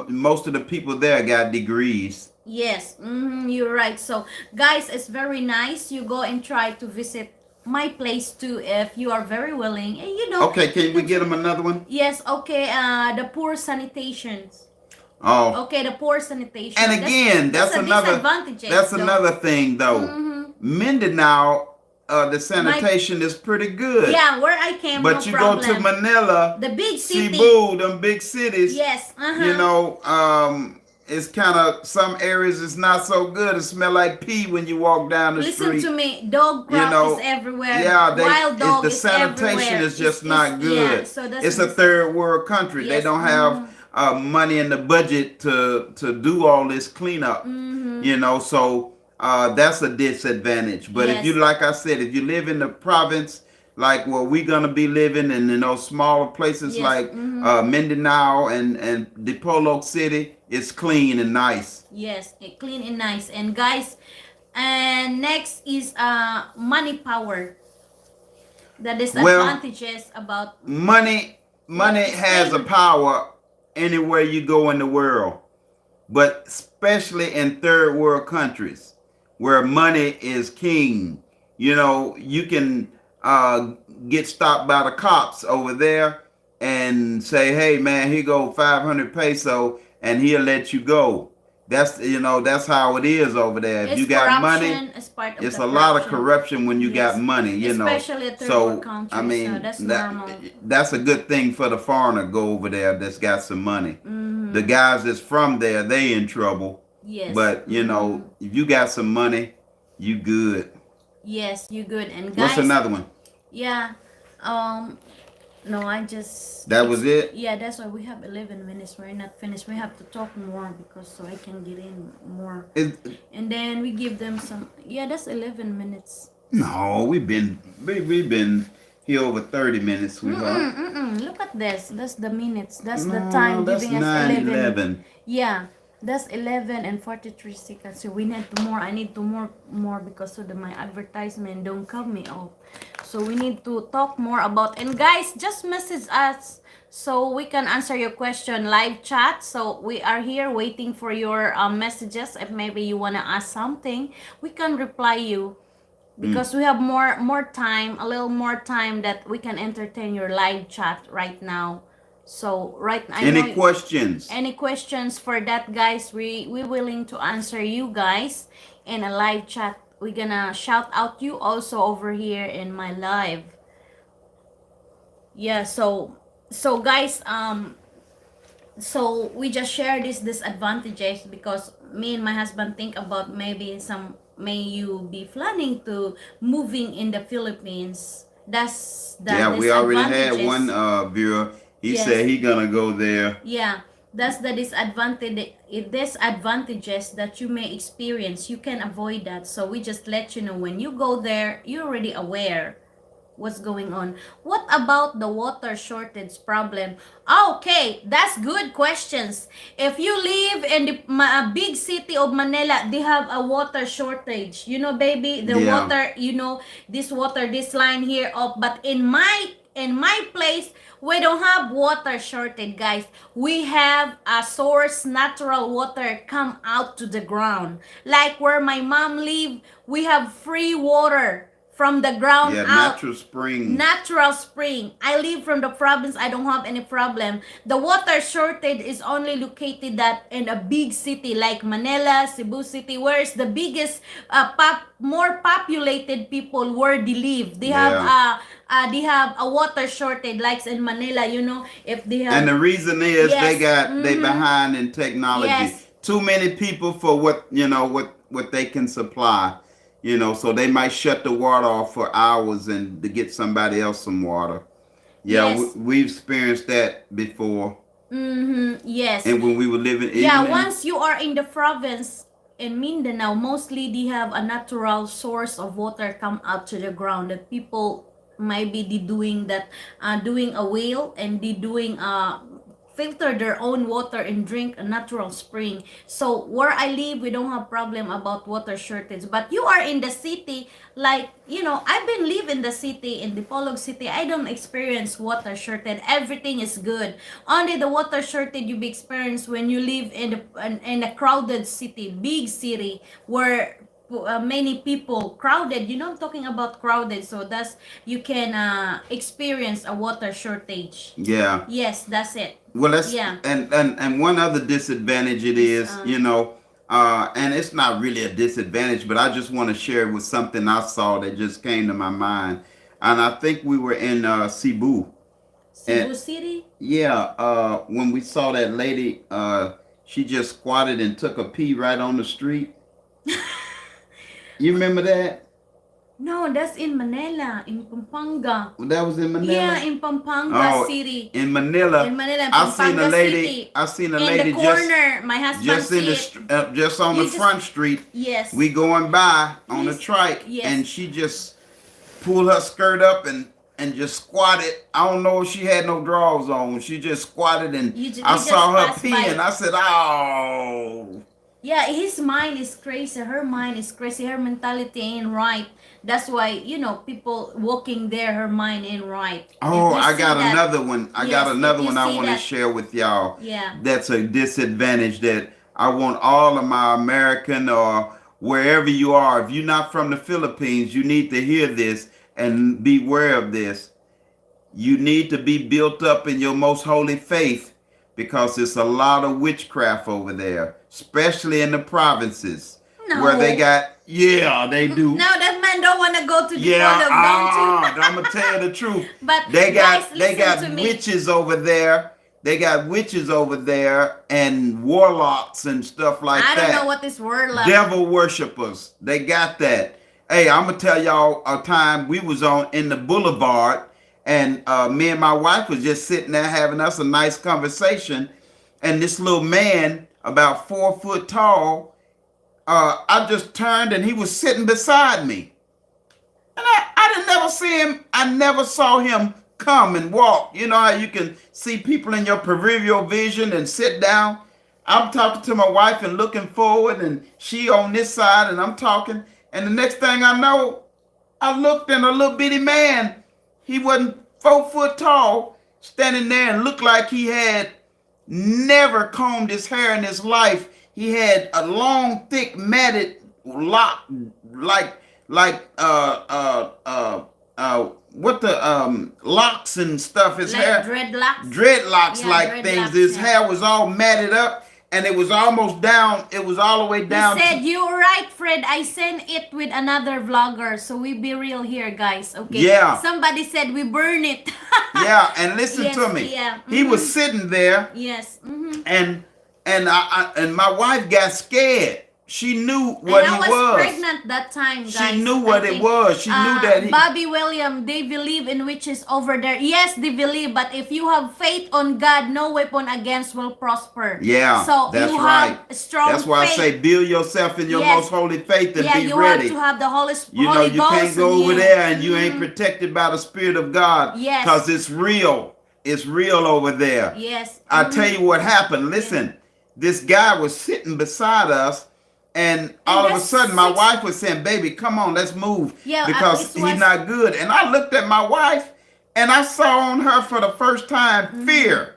most of the people there got degrees. Yes, you're right. So, guys, it's very nice. You go and try to visit my place too if you are very willing. And Okay, can we get them another one? Yes, okay. The poor sanitations. Oh, Okay, the poor sanitation. and again, that's a another. disadvantage, That's though. another thing, though. Mindanao, the sanitation is pretty good. Yeah, where I came, But no you problem. go to Manila, The big city. Cebu, them big cities. Yes. You know, it's kind of some areas it's not so good. It smell like pee when you walk down the Listen street. to me. Dog You crap is know, everywhere. yeah, Wild it's dog the is sanitation everywhere. is just It's not yeah. good. So that's It's what a it's third world country. They yes. don't have money in the budget to do all this cleanup. You know, so that's a disadvantage. But if you, Yes. like I said, if you live in the province, like where we're gonna be living, and in those smaller places Yes. like Mindanao and DePolo City, it's clean and nice. Yes. Clean and nice. And guys, and next is money power. The Well, disadvantages about money has a explain. power anywhere you go in the world, but especially in third world countries where money is king. You know, you can get stopped by the cops over there and say, "Hey, man, here go 500 peso," and he'll let you go. That's, you know, that's how it is over there. If It's you got money, corruption as part of it's the a lot of corruption. corruption when you got Yes. money, you know. Especially a third world So I country. So mean that's normal. that's a good thing for the foreigner go over there that's got some money. The guys that's from there, they in trouble. Yes. But you know, if you got some money, you good. Yes, you good. And What's guys, another one? yeah. No, I just That was it. yeah, that's why we have 11 minutes. We're not finished. We have to talk more because so I can get in more. And then we give them some yeah, that's 11 minutes. No, we've been here over 30 minutes, sweetheart. Look at this. That's the minutes. That's the No, time that's giving us 9:11. Yeah, that's 11 and 43 seconds. So we need more. I need to more because so that my advertisement don't cut me off. So we need to talk more about. And guys, just message us so we can answer your question live chat. So we are here waiting for your messages. If maybe you wanna ask something, we can reply you because we have more time, a little more time that we can entertain your live chat right now. So right now, Any questions? any questions for that, guys, we willing to answer you guys in a live chat. We're gonna shout out you also over here in my live. Yeah, so guys, so we just share this disadvantages because me and my husband think about maybe some may you be planning to moving in the Philippines. That's the Yeah, we already had disadvantages. one viewer. He Yes. said he gonna go there. Yeah, that's the disadvantages that you may experience. You can avoid that. So we just let you know when you go there, you're already aware what's going on. What about the water shortage problem? Okay, that's good questions. If you live in the big city of Manila, they have a water shortage. You know, baby, the Yeah. water, you know, this water, this line here up. But in my place, we don't have water shortage, guys. We have a source natural water come out to the ground. Like where my mom live, we have free water from the ground Yeah, out. natural spring. Natural spring. I live from the province. I don't have any problem. The water shortage is only located that in a big city like Manila, Cebu City, where is the biggest more populated people where they live. They have a water shortage like in Manila, you know, if they have. And the reason is Yes. they behind in technology. Yes. Too many people for what what they can supply. You know, so they might shut the water off for hours and to get somebody else some water. Yeah, Yes. we've experienced that before. Yes. And when we were living, Yeah, even in- once you are in the province in Mindanao, mostly they have a natural source of water come out to the ground that people maybe they doing that, doing a well and they doing filter their own water and drink a natural spring. So where I live, we don't have problem about water shortage. But you are in the city, like, you know, I've been live in the city, in the Polog city. I don't experience water shortage. Everything is good. Only the water shortage you be experience when you live in a crowded city, big city, where many people crowded, you know, I'm talking about crowded, so that's you can experience a water shortage. yeah. Yes, that's it. Well, that's Yeah. and one other disadvantage it is, and it's not really a disadvantage, but I just want to share with something I saw that just came to my mind, and I think we were in Cebu. Cebu City. Yeah, when we saw that lady, she just squatted and took a pee right on the street. You remember that? No, that's in Manila, in Pampanga. That was in Manila. Yeah, in Pampanga Oh, City. in Manila. In Manila, in I seen a Pampanga lady. City. I seen a In lady the corner, my husband just in see the it. just on You the just- front street. Yes. We going by on the Yes. trike, Yes. and she just pulled her skirt up and just squatted. I don't know if she had no drawers on. She just squatted, and I you saw just her passed pee, by. and I said, "Oh." Yeah, his mind is crazy. Her mind is crazy. Her mentality ain't right. That's why, people walking there, her mind ain't right. Oh, If you I see got that- another one. I got Yes, another if you one I see want to that- share with y'all. Yeah. That's a disadvantage that I want all of my American or wherever you are. If you're not from the Philippines, you need to hear this and beware of this. You need to be built up in your most holy faith because it's a lot of witchcraft over there, especially in the provinces where they No. got, yeah, they do. No, that man don't want to go to the Yeah, part of them too. I'm gonna tell you the truth. But They got guys, listen to me. witches over there. They got witches over there and warlocks and stuff like I that. don't know what this word like. Devil worshippers. They got that. Hey, I'm gonna tell y'all a time we was on in the boulevard, and me and my wife was just sitting there having us a nice conversation, and this little man, about 4 foot tall, I just turned and he was sitting beside me. And I didn't never see him. I never saw him come and walk. You know how you can see people in your peripheral vision and sit down? I'm talking to my wife and looking forward, and she on this side, and I'm talking. And the next thing I know, I looked, and a little bitty man, he wasn't 4 foot tall, standing there and looked like he had never combed his hair in his life. He had a long, thick, matted lock, what the locks and stuff. His Like hair, dreadlocks. Yeah, like dreadlocks, things. His yeah. hair was all matted up, and it was almost down. It was all the way down. He said, "You're right, Fred. I sent it with another vlogger, so we be real here, guys. Okay." Yeah. Somebody said we burn it. Yeah, and listen Yes, to me. yeah, He was sitting there, Yes. Mm-hmm. and my wife got scared. She knew what and he I was was. pregnant that time, guys. She knew what I it think, was. She knew that he. Bobby William, they believe in witches over there. Yes, they believe, but if you have faith on God, no weapon against will prosper. Yeah, So that's you right. have strong That's why faith. I say build yourself in your Yes. most holy faith and Yeah, be you ready. have to have the Holy You know, Holy you Ghost can't go in over you. there and you ain't protected by the Spirit of God. Yes. Because it's real. It's real over there. Yes. I tell you what happened. Listen, this guy was sitting beside us, and all of a that's sudden my 6 wife was saying, "Baby, come on, let's move." Yeah, because it he's was- not good. And I looked at my wife, and I saw on her for the first time fear.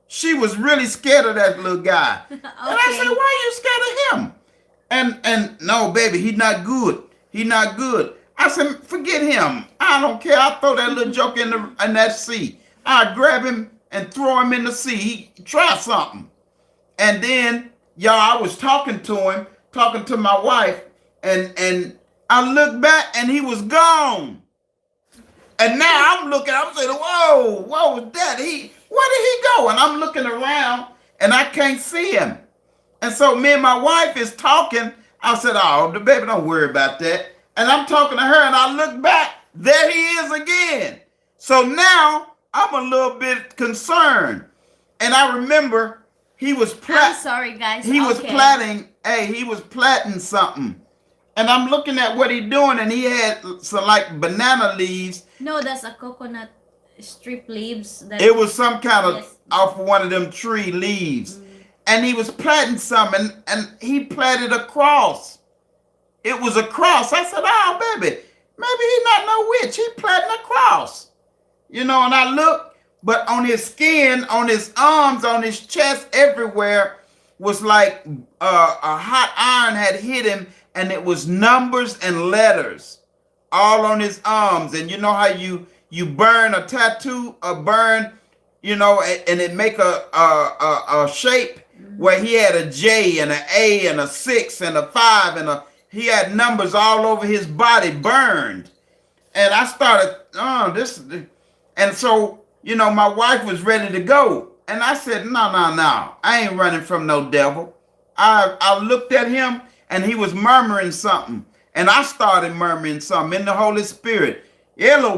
She was really scared of that little guy. And I Okay. said, "Why are you scared of him?" And no, baby, he's not good. He's not good. I said, "Forget him. I don't care. I'll throw that little joke in that sea. I'll grab him and throw him in the sea. He try something." And then, y'all, I was talking to my wife, and I looked back and he was gone. And now I'm saying, "Whoa, what was that? Where did he go?" And I'm looking around and I can't see him. And so me and my wife is talking. I said, "Oh, the baby, don't worry about that." And I'm talking to her and I look back, there he is again. So now I'm a little bit concerned. And I remember he was I'm sorry, guys. he was Okay. plaiting, he was plaiting something. And I'm looking at what he doing, and he had some like banana leaves. No, that's a coconut strip leaves. That It was some kind of Yes. off one of them tree leaves. And he was plaiting something, and he plaited a cross. It was a cross. I said, "Oh, baby, maybe he's not no witch. He plaiting a cross." You know, and I looked, but on his skin, on his arms, on his chest, everywhere was like a hot iron had hit him, and it was numbers and letters all on his arms. And you know how you burn a tattoo, you know, and it make a shape where he had a J and an A and a 6 and a 5 and he had numbers all over his body burned. And I started, and so, you know, my wife was ready to go. And I said, no, no, no. I ain't running from no devil. I looked at him and he was murmuring something. And I started murmuring something in the Holy Spirit. I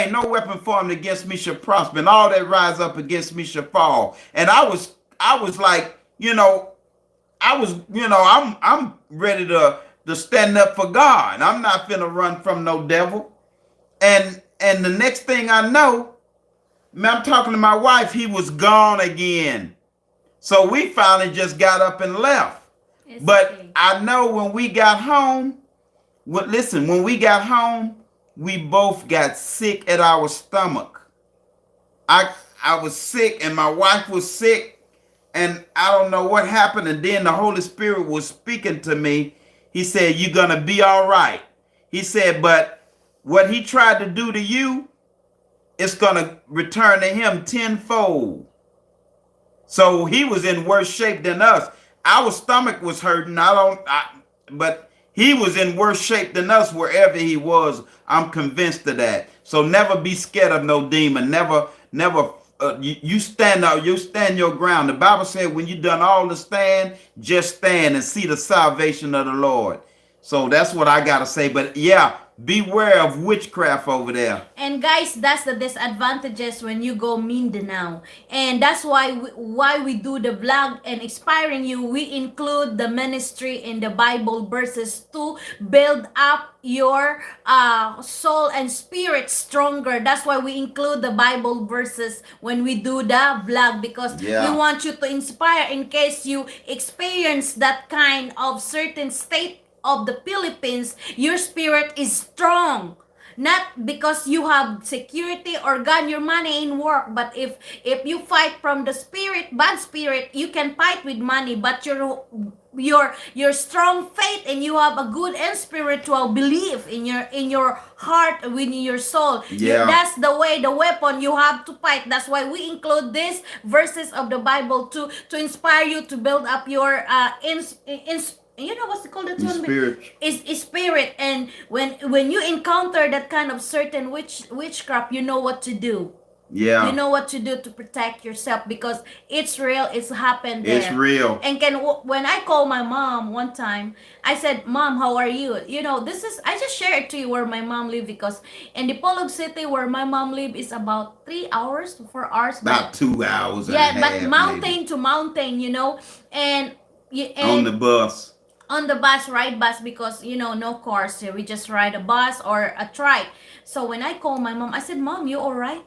ain't no weapon formed against me shall prosper, and all that rise up against me shall fall. And I was like, I'm ready to stand up for God. I'm not finna run from no devil. And the next thing I know, man, I'm talking to my wife, he was gone again. So we finally just got up and left. It's But okay. I know when we got home, when we got home, we both got sick at our stomach. I was sick and my wife was sick, and I don't know what happened. And then the Holy Spirit was speaking to me. He said, "You're gonna be all right." He said, "But what he tried to do to you, it's gonna return to him tenfold." So he was in worse shape than us. Our stomach was hurting. But he was in worse shape than us wherever he was. I'm convinced of that. So never be scared of no demon. Never. You stand out. You stand your ground. The Bible said, when you done all to stand, just stand and see the salvation of the Lord. So that's what I gotta say. But yeah, beware of witchcraft over there. And guys, that's the disadvantages when you go Mindanao, and that's why we do the vlog and inspiring you. We include the ministry in the Bible verses to build up your soul and spirit stronger. That's why we include the Bible verses when we do the vlog, because we Yeah. want you to inspire in case you experience that kind of certain state of the Philippines. Your spirit is strong, not because you have security or got your money in work, but if you fight from the spirit, bad spirit, you can fight with money, but your strong faith, and you have a good and spiritual belief in your heart, within your soul. Yeah. That's the way, the weapon you have to fight. That's why we include these verses of the Bible to inspire you to build up your you know what's it called, that Your one? spirit. Is spirit. And when you encounter that kind of certain witchcraft, you know what to do. Yeah. You know what to do to protect yourself, because it's real. It's happened there. It's real. And when I called my mom one time, I said, "Mom, how are you?" This is, I just share it to you where my mom live, because in the Polog City where my mom live is about 3 hours to 4 hours. About 2 hours and Yeah, a but half, mountain maybe. to mountain, and On the bus. on the bus, ride bus, because no cars here, we just ride a bus or a trike. So when I called my mom, I said, "Mom, you all right?"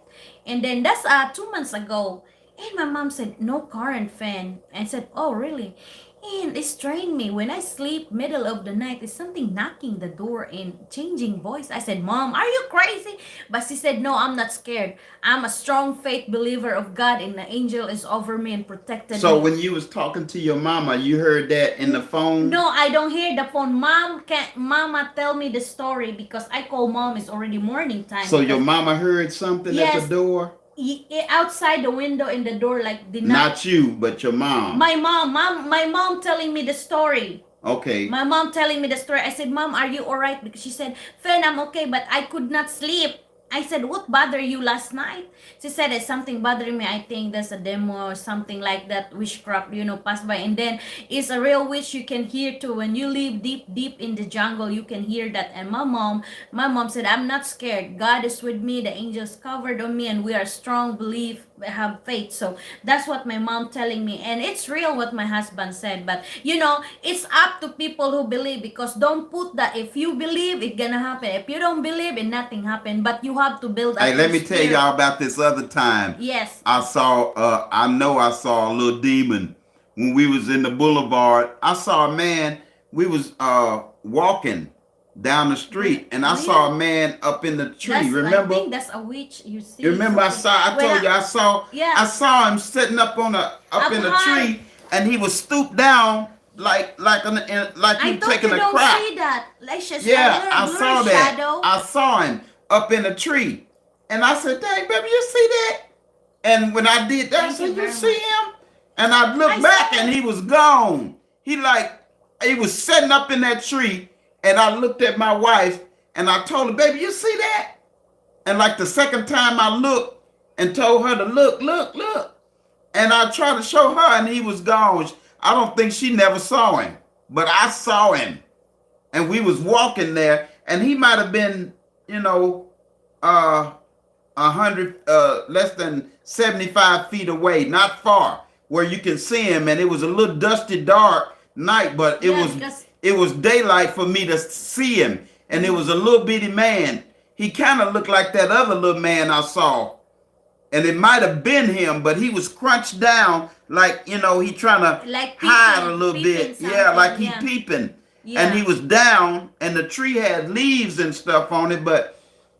And then that's 2 months ago, and my mom said, "No current fan." I said, "Oh, really?" And it strained me when I sleep middle of the night. Is something knocking the door and changing voice. I said, "Mom, are you crazy?" But she said, "No, I'm not scared. I'm a strong faith believer of God, and the angel is over me and protected So me." when you was talking to your mama, you heard that in the phone? No, I don't hear the phone. Mama tell me the story, because I call mom. It's already morning time. So your because mama heard something at Yes. the door? outside the window in the door, like the Not you, but your mom. my mom telling me the story. Okay. My mom telling me the story. I said, "Mom, are you alright?" Because she said, "Fen, I'm okay, but I could not sleep." I said, "What bothered you last night?" She said, "It's something bothering me. I think there's a demo or something like that, witchcraft, pass by." And then it's a real witch, you can hear too. When you live deep in the jungle, you can hear that. And my mom said, "I'm not scared. God is with me. The angels covered on me, and we are strong, believe, have faith." So that's what my mom telling me. And it's real what my husband said. But it's up to people who believe, because don't put that, if you believe, it's gonna happen. If you don't believe, it nothing happen. But you have to build up Hey, let your me tell spirit. y'all about this other time. Yes. I saw I saw a little demon when we was in the boulevard. I saw a man, we was walking down the street, and I saw a man up in the tree. Remember? I think that's a witch. You see. You remember I told you Yeah. I saw him sitting up in a high. tree, and he was stooped down like he I was thought taking you a don't crap. see that. Like just Yeah, a I little saw blurry that. shadow. I saw him up in a tree, and I said, "Dang, baby, you see that?" And when I did that, I Thank said, you "You very see much. him?" And I looked I back, saw and it. he was gone. He was sitting up in that tree, and I looked at my wife, and I told her, "Baby, you see that?" And like the second time I looked and told her to look. And I tried to show her and he was gone. I don't think she never saw him, but I saw him. And we was walking there and he might have been, you know, 100, less than 75 feet away, not far, where you can see him. And it was a little dusty, dark night, but it was daylight for me to see him. And it was a little bitty man. He kind of looked like that other little man I saw. And it might have been him, but he was crunched down like, you know, he trying to like hide a little bit. Yeah, like he yeah. peeping. Yeah. And he was down and the tree had leaves and stuff on it, but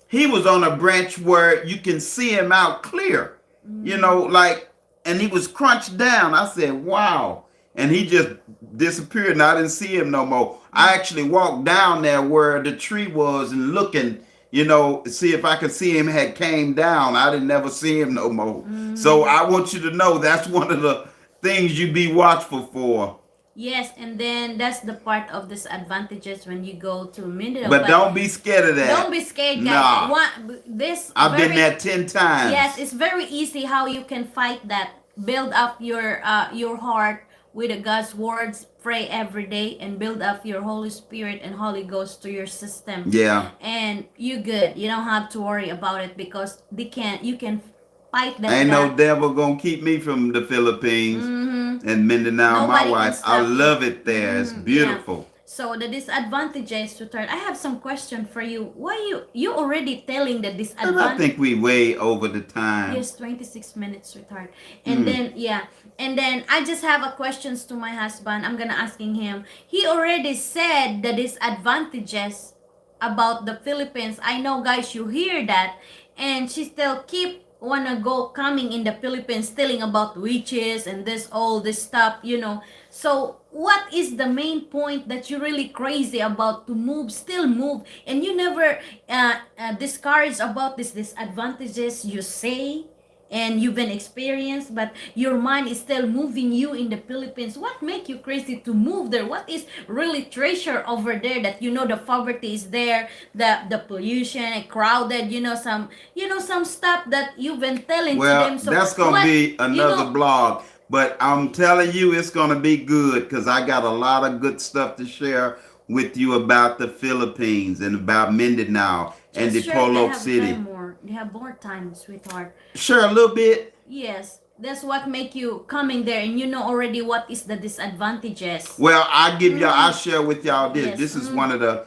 he was on a branch where you can see him out clear, you know, like, and he was crunched down. I said, wow. And he just disappeared and I didn't see him no more. I actually walked down there where the tree was and looking, you know, see if I could see him had came down. I didn't never see him no more. So I want you to know that's one of the things you be watchful for. Yes, and then that's the part of disadvantages when you go to Mindanao. But don't be scared of that. Don't be scared, guys. Nah. I've been there 10 times. Yes, it's very easy how you can fight that. Build up your heart with the God's words. Pray every day and build up your Holy Spirit and Holy Ghost to your system. Yeah. And you good. You don't have to worry about it because you can fight that. Ain't no devil gonna keep me from the Philippines and Mindanao. Nobody my wife, can I stop love it there. It's beautiful. Yeah. So the disadvantages, sweetheart. I have some question for you. Why you already telling the And disadvantage? I think we way over the time. Yes, 26 minutes, sweetheart. And then and then I just have a questions to my husband. I'm gonna asking him. He already said the disadvantages about the Philippines. I know, guys, you hear that, and she still keep wanna go coming in the Philippines, telling about witches and all this stuff, you know. So what is the main point that you're really crazy about to move, still move, and you never discourage about this disadvantages you say and you've been experienced, but your mind is still moving you in the Philippines? What make you crazy to move there? What is really treasure over there that you know the poverty is there, the pollution, crowded, some stuff that you've been telling to them. So that's gonna be another blog. But I'm telling you, it's gonna be good because I got a lot of good stuff to share with you about the Philippines and about Mindanao and Dipolog City. They have more time, sweetheart. Sure, a little bit. Yes, that's what make you coming there, and you know already what is the disadvantages. Well, I share with y'all this. Yes. This is one of the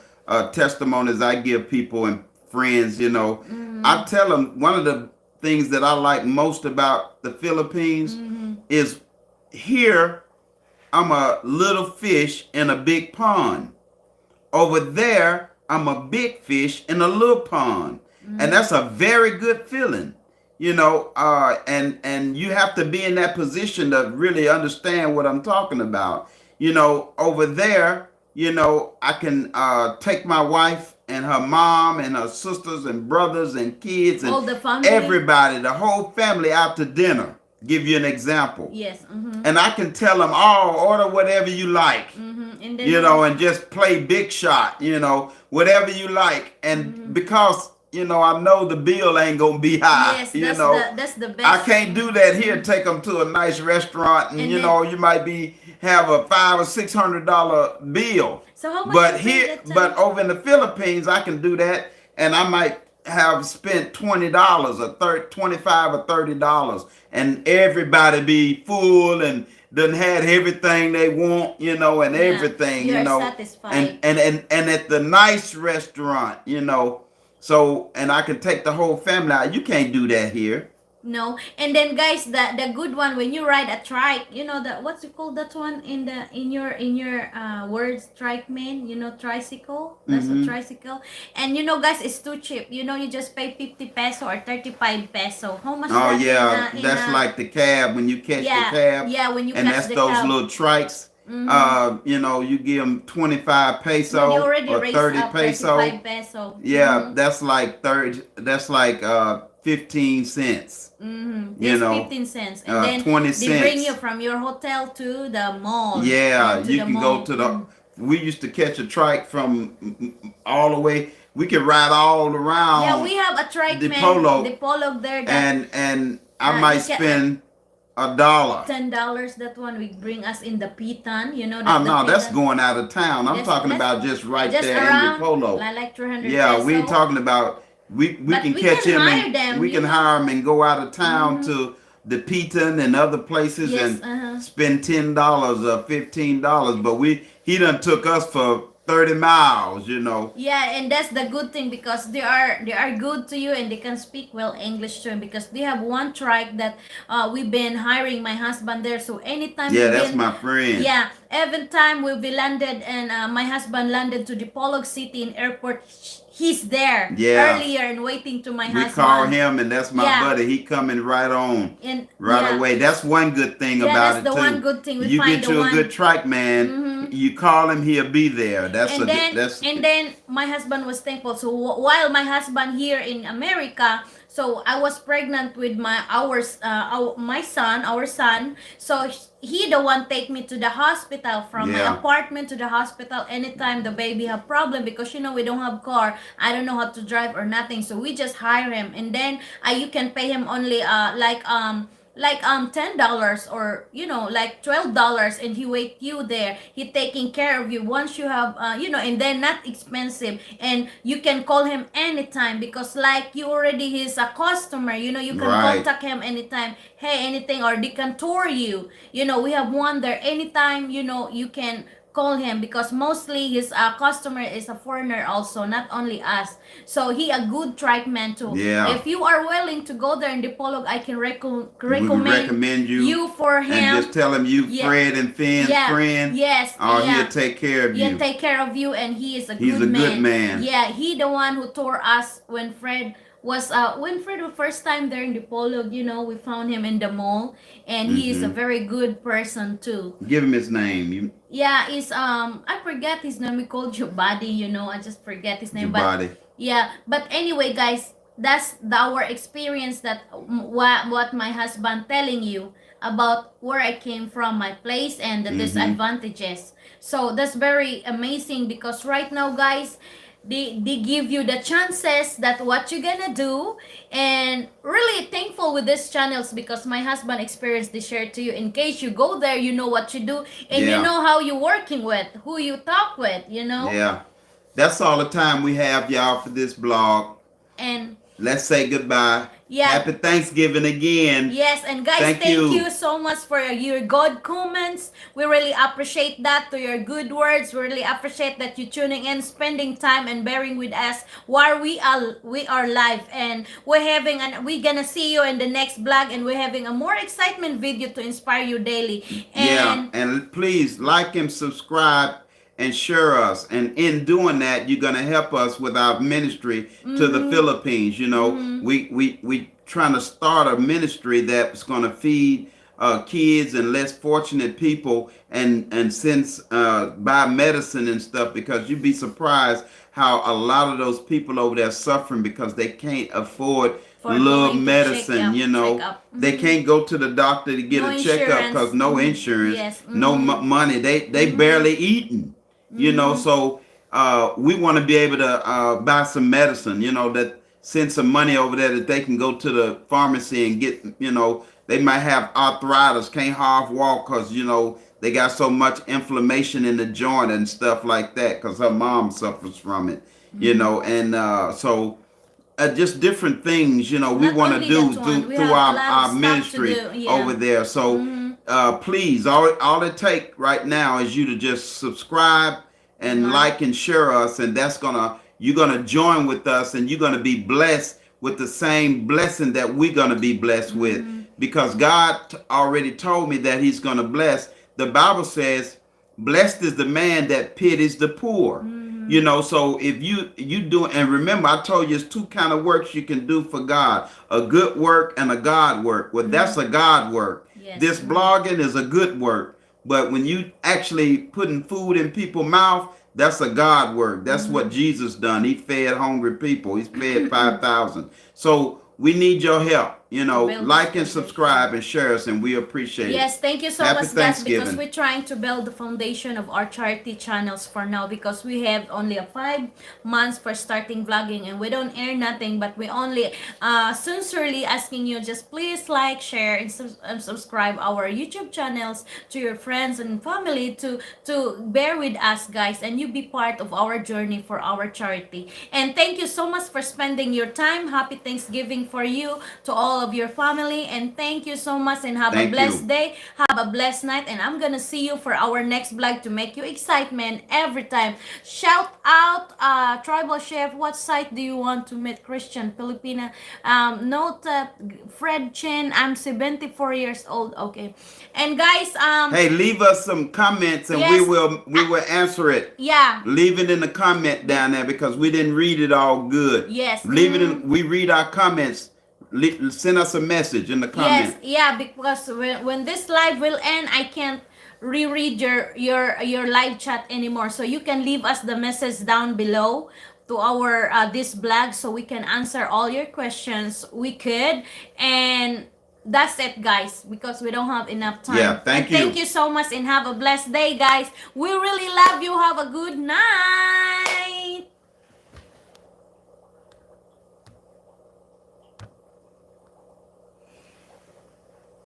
testimonies I give people and friends. I tell them one of the things that I like most about the Philippines is here I'm a little fish in a big pond. Over there, I'm a big fish in a little pond. And that's a very good feeling, and you have to be in that position to really understand what I'm talking about. Over there, I can take my wife and her mom and her sisters and brothers and kids and all the family, everybody, the whole family out to dinner. Give you an example. Yes. And I can tell them, order whatever you like. And then, and just play big shot, whatever you like. And because I know the bill ain't gonna be high. Yes, that's the best. I can't do that here. Take them to a nice restaurant, and you might have a $500 or $600 bill. So how much? But over in the Philippines, I can do that, and I might have spent $20 or $25 or $30, and everybody be full and done had everything they want, and everything, satisfied. And at the nice restaurant, So, and I can take the whole family out. You can't do that here. No. And then, guys, the good one, when you ride a trike, what's it called, that one in your words, trike, man, tricycle. That's a tricycle. And guys, it's too cheap. You just pay 50 peso or 35 peso. How much? Oh yeah, that's like the cab when you catch the cab. Yeah, when you catch the cab. And that's those little trikes. You give them 25 peso or 30 peso. 35 peso. Yeah, that's like 30. That's like 15 cents. There's 15 cents, and then 20 cents. They bring you from your hotel to the mall. Yeah, you can go to the. We used to catch a trike from all the way. we can ride all around. Yeah, we have a trike the man, Polo, the Polo there that and I you might can spend $1. $10. That one will bring us in the Pitan. You know Oh that the no, that's Pitan, going out of town. I'm just talking let's about just right just there in the around Polo. like 300 Yeah, we ain't peso. talking about we But can we catch can him hire and them, we you can know. hire him and go out of town Mhm. to the Piton and other places Yes, and spend $10 or $15. But he done took us for 30 miles, you know. Yeah, and that's the good thing because they are good to you and they can speak well English too because they have one trike that we've been hiring my husband there. So anytime Yeah, we've that's been my friend. yeah, every time we'll be landed and my husband landed to the Polog City in airport, he's there Yeah. earlier and waiting to my We husband. call him and that's my Yeah. buddy. He coming right on. And Right yeah. away. That's one good thing Yeah, about that's it the too. one good thing. We You find get the you a one. good trike man. You call him, he'll be there. And then my husband was thankful. So while my husband here in America, so I was pregnant with my son, our son. So he the one take me to the hospital from my Yeah. apartment to the hospital anytime the baby have problem because you know we don't have car. I don't know how to drive or nothing. So we just hire him and then you can pay him only like $10 or you know like $12 and he wait you there, he taking care of you once you have you know, and then not expensive and you can call him anytime because like you already he's a customer, you know, you can Right. contact him anytime, hey anything, or they can tour you, you know, we have one there anytime, you know, you can call him because mostly his customer is a foreigner also, not only us. So he a good trike man too. Yeah. If you are willing to go there in Dipolog, I can We would recommend recommend you for him. and just tell him you Yeah. Fred and Finn's Yeah. friend. Yes. Or yeah. he'll take care of He'll you. take care of you and he is a He's good a man. good man. Yeah, he the one who tore us when Fred was first time there in Dipolog, you know, we found him in the mall and he is a very good person too. Give him his name. Yeah, is I forget his name. We called you Buddy, you know. I just forget his name. Your body. But yeah, but anyway, guys, that's our experience. That what my husband telling you about where I came from, my place, and the disadvantages. So that's very amazing because right now, guys, they give you the chances that what you're gonna do, and really thankful with these channels because my husband experienced this, share to you in case you go there, you know what you do and Yeah. you know how you're working with, who you talk with, you know. Yeah. That's all the time we have, y'all, for this blog. And Let's say goodbye. yeah. Happy Thanksgiving again. Yes, and guys, Thank thank you. you so much for your good comments. We really appreciate that, to your good words. We really appreciate that you tuning in, spending time, and bearing with us while we are live. And we're gonna see you in the next vlog, and we're having a more excitement video to inspire you daily. And and please like and subscribe and share us. And in doing that, you're gonna help us with our ministry to the Philippines. You know, we trying to start a ministry that's gonna feed kids and less fortunate people and since buy medicine and stuff, because you'd be surprised how a lot of those people over there suffering because they can't afford For little going to medicine, check up- you know. check up. They can't go to the doctor to get No a checkup insurance. because no insurance, Yes. no money. They barely eating, you know. So we want to be able to buy some medicine, you know, that send some money over there that they can go to the pharmacy and get, you know. They might have arthritis, can't half walk because, you know, they got so much inflammation in the joint and stuff like that because her mom suffers from it, you know. And so just different things, you know, we Not want to only do that one, we through have a lot of our stuff to ministry do, yeah. over there. So please, all it take right now is you to just subscribe and like and share us, and you're gonna join with us, and you're gonna be blessed with the same blessing that we're gonna be blessed with, because God already told me that He's gonna bless. The Bible says, "Blessed is the man that pities the poor." You know, so if you do, and remember, I told you it's two kind of works you can do for God: a good work and a God work. Well, that's a God work. Yes. This blogging is a good work, but when you actually putting food in people's mouth, that's a God work. That's what Jesus done. He fed hungry people. He's fed 5,000. So we need your help. you know, build like this and subscribe and share us, and we appreciate it. Yes, thank you so Happy much, guys, because Thanksgiving. we're trying to build the foundation of our charity channels for now because we have only a 5 months for starting vlogging and we don't earn nothing, but we only sincerely asking you just please like, share, and subscribe our YouTube channels to your friends and family to bear with us, guys, and you be part of our journey for our charity. And thank you so much for spending your time. Happy Thanksgiving for you to all of your family, and thank you so much and have a Thank blessed you. day, have a blessed night, and I'm gonna see you for our next vlog to make you excitement every time. Shout out Tribal Chef, what site do you want to meet? Christian Filipina, note Fred Chen, I'm 74 years old. Okay, and guys, Hey, leave us some comments and yes, we will answer it. yeah, Leave it in the comment down there because we didn't read it all good. yes, Leave it in. We read our comments. Send us a message in the yes, comment. yeah, because when this live will end, I can't reread your live chat anymore. So you can leave us the message down below to our this blog so we can answer all your questions. We could, and that's it, guys, because we don't have enough time. Yeah, thank and thank you. you so much and have a blessed day, guys. We really love you. Have a good night.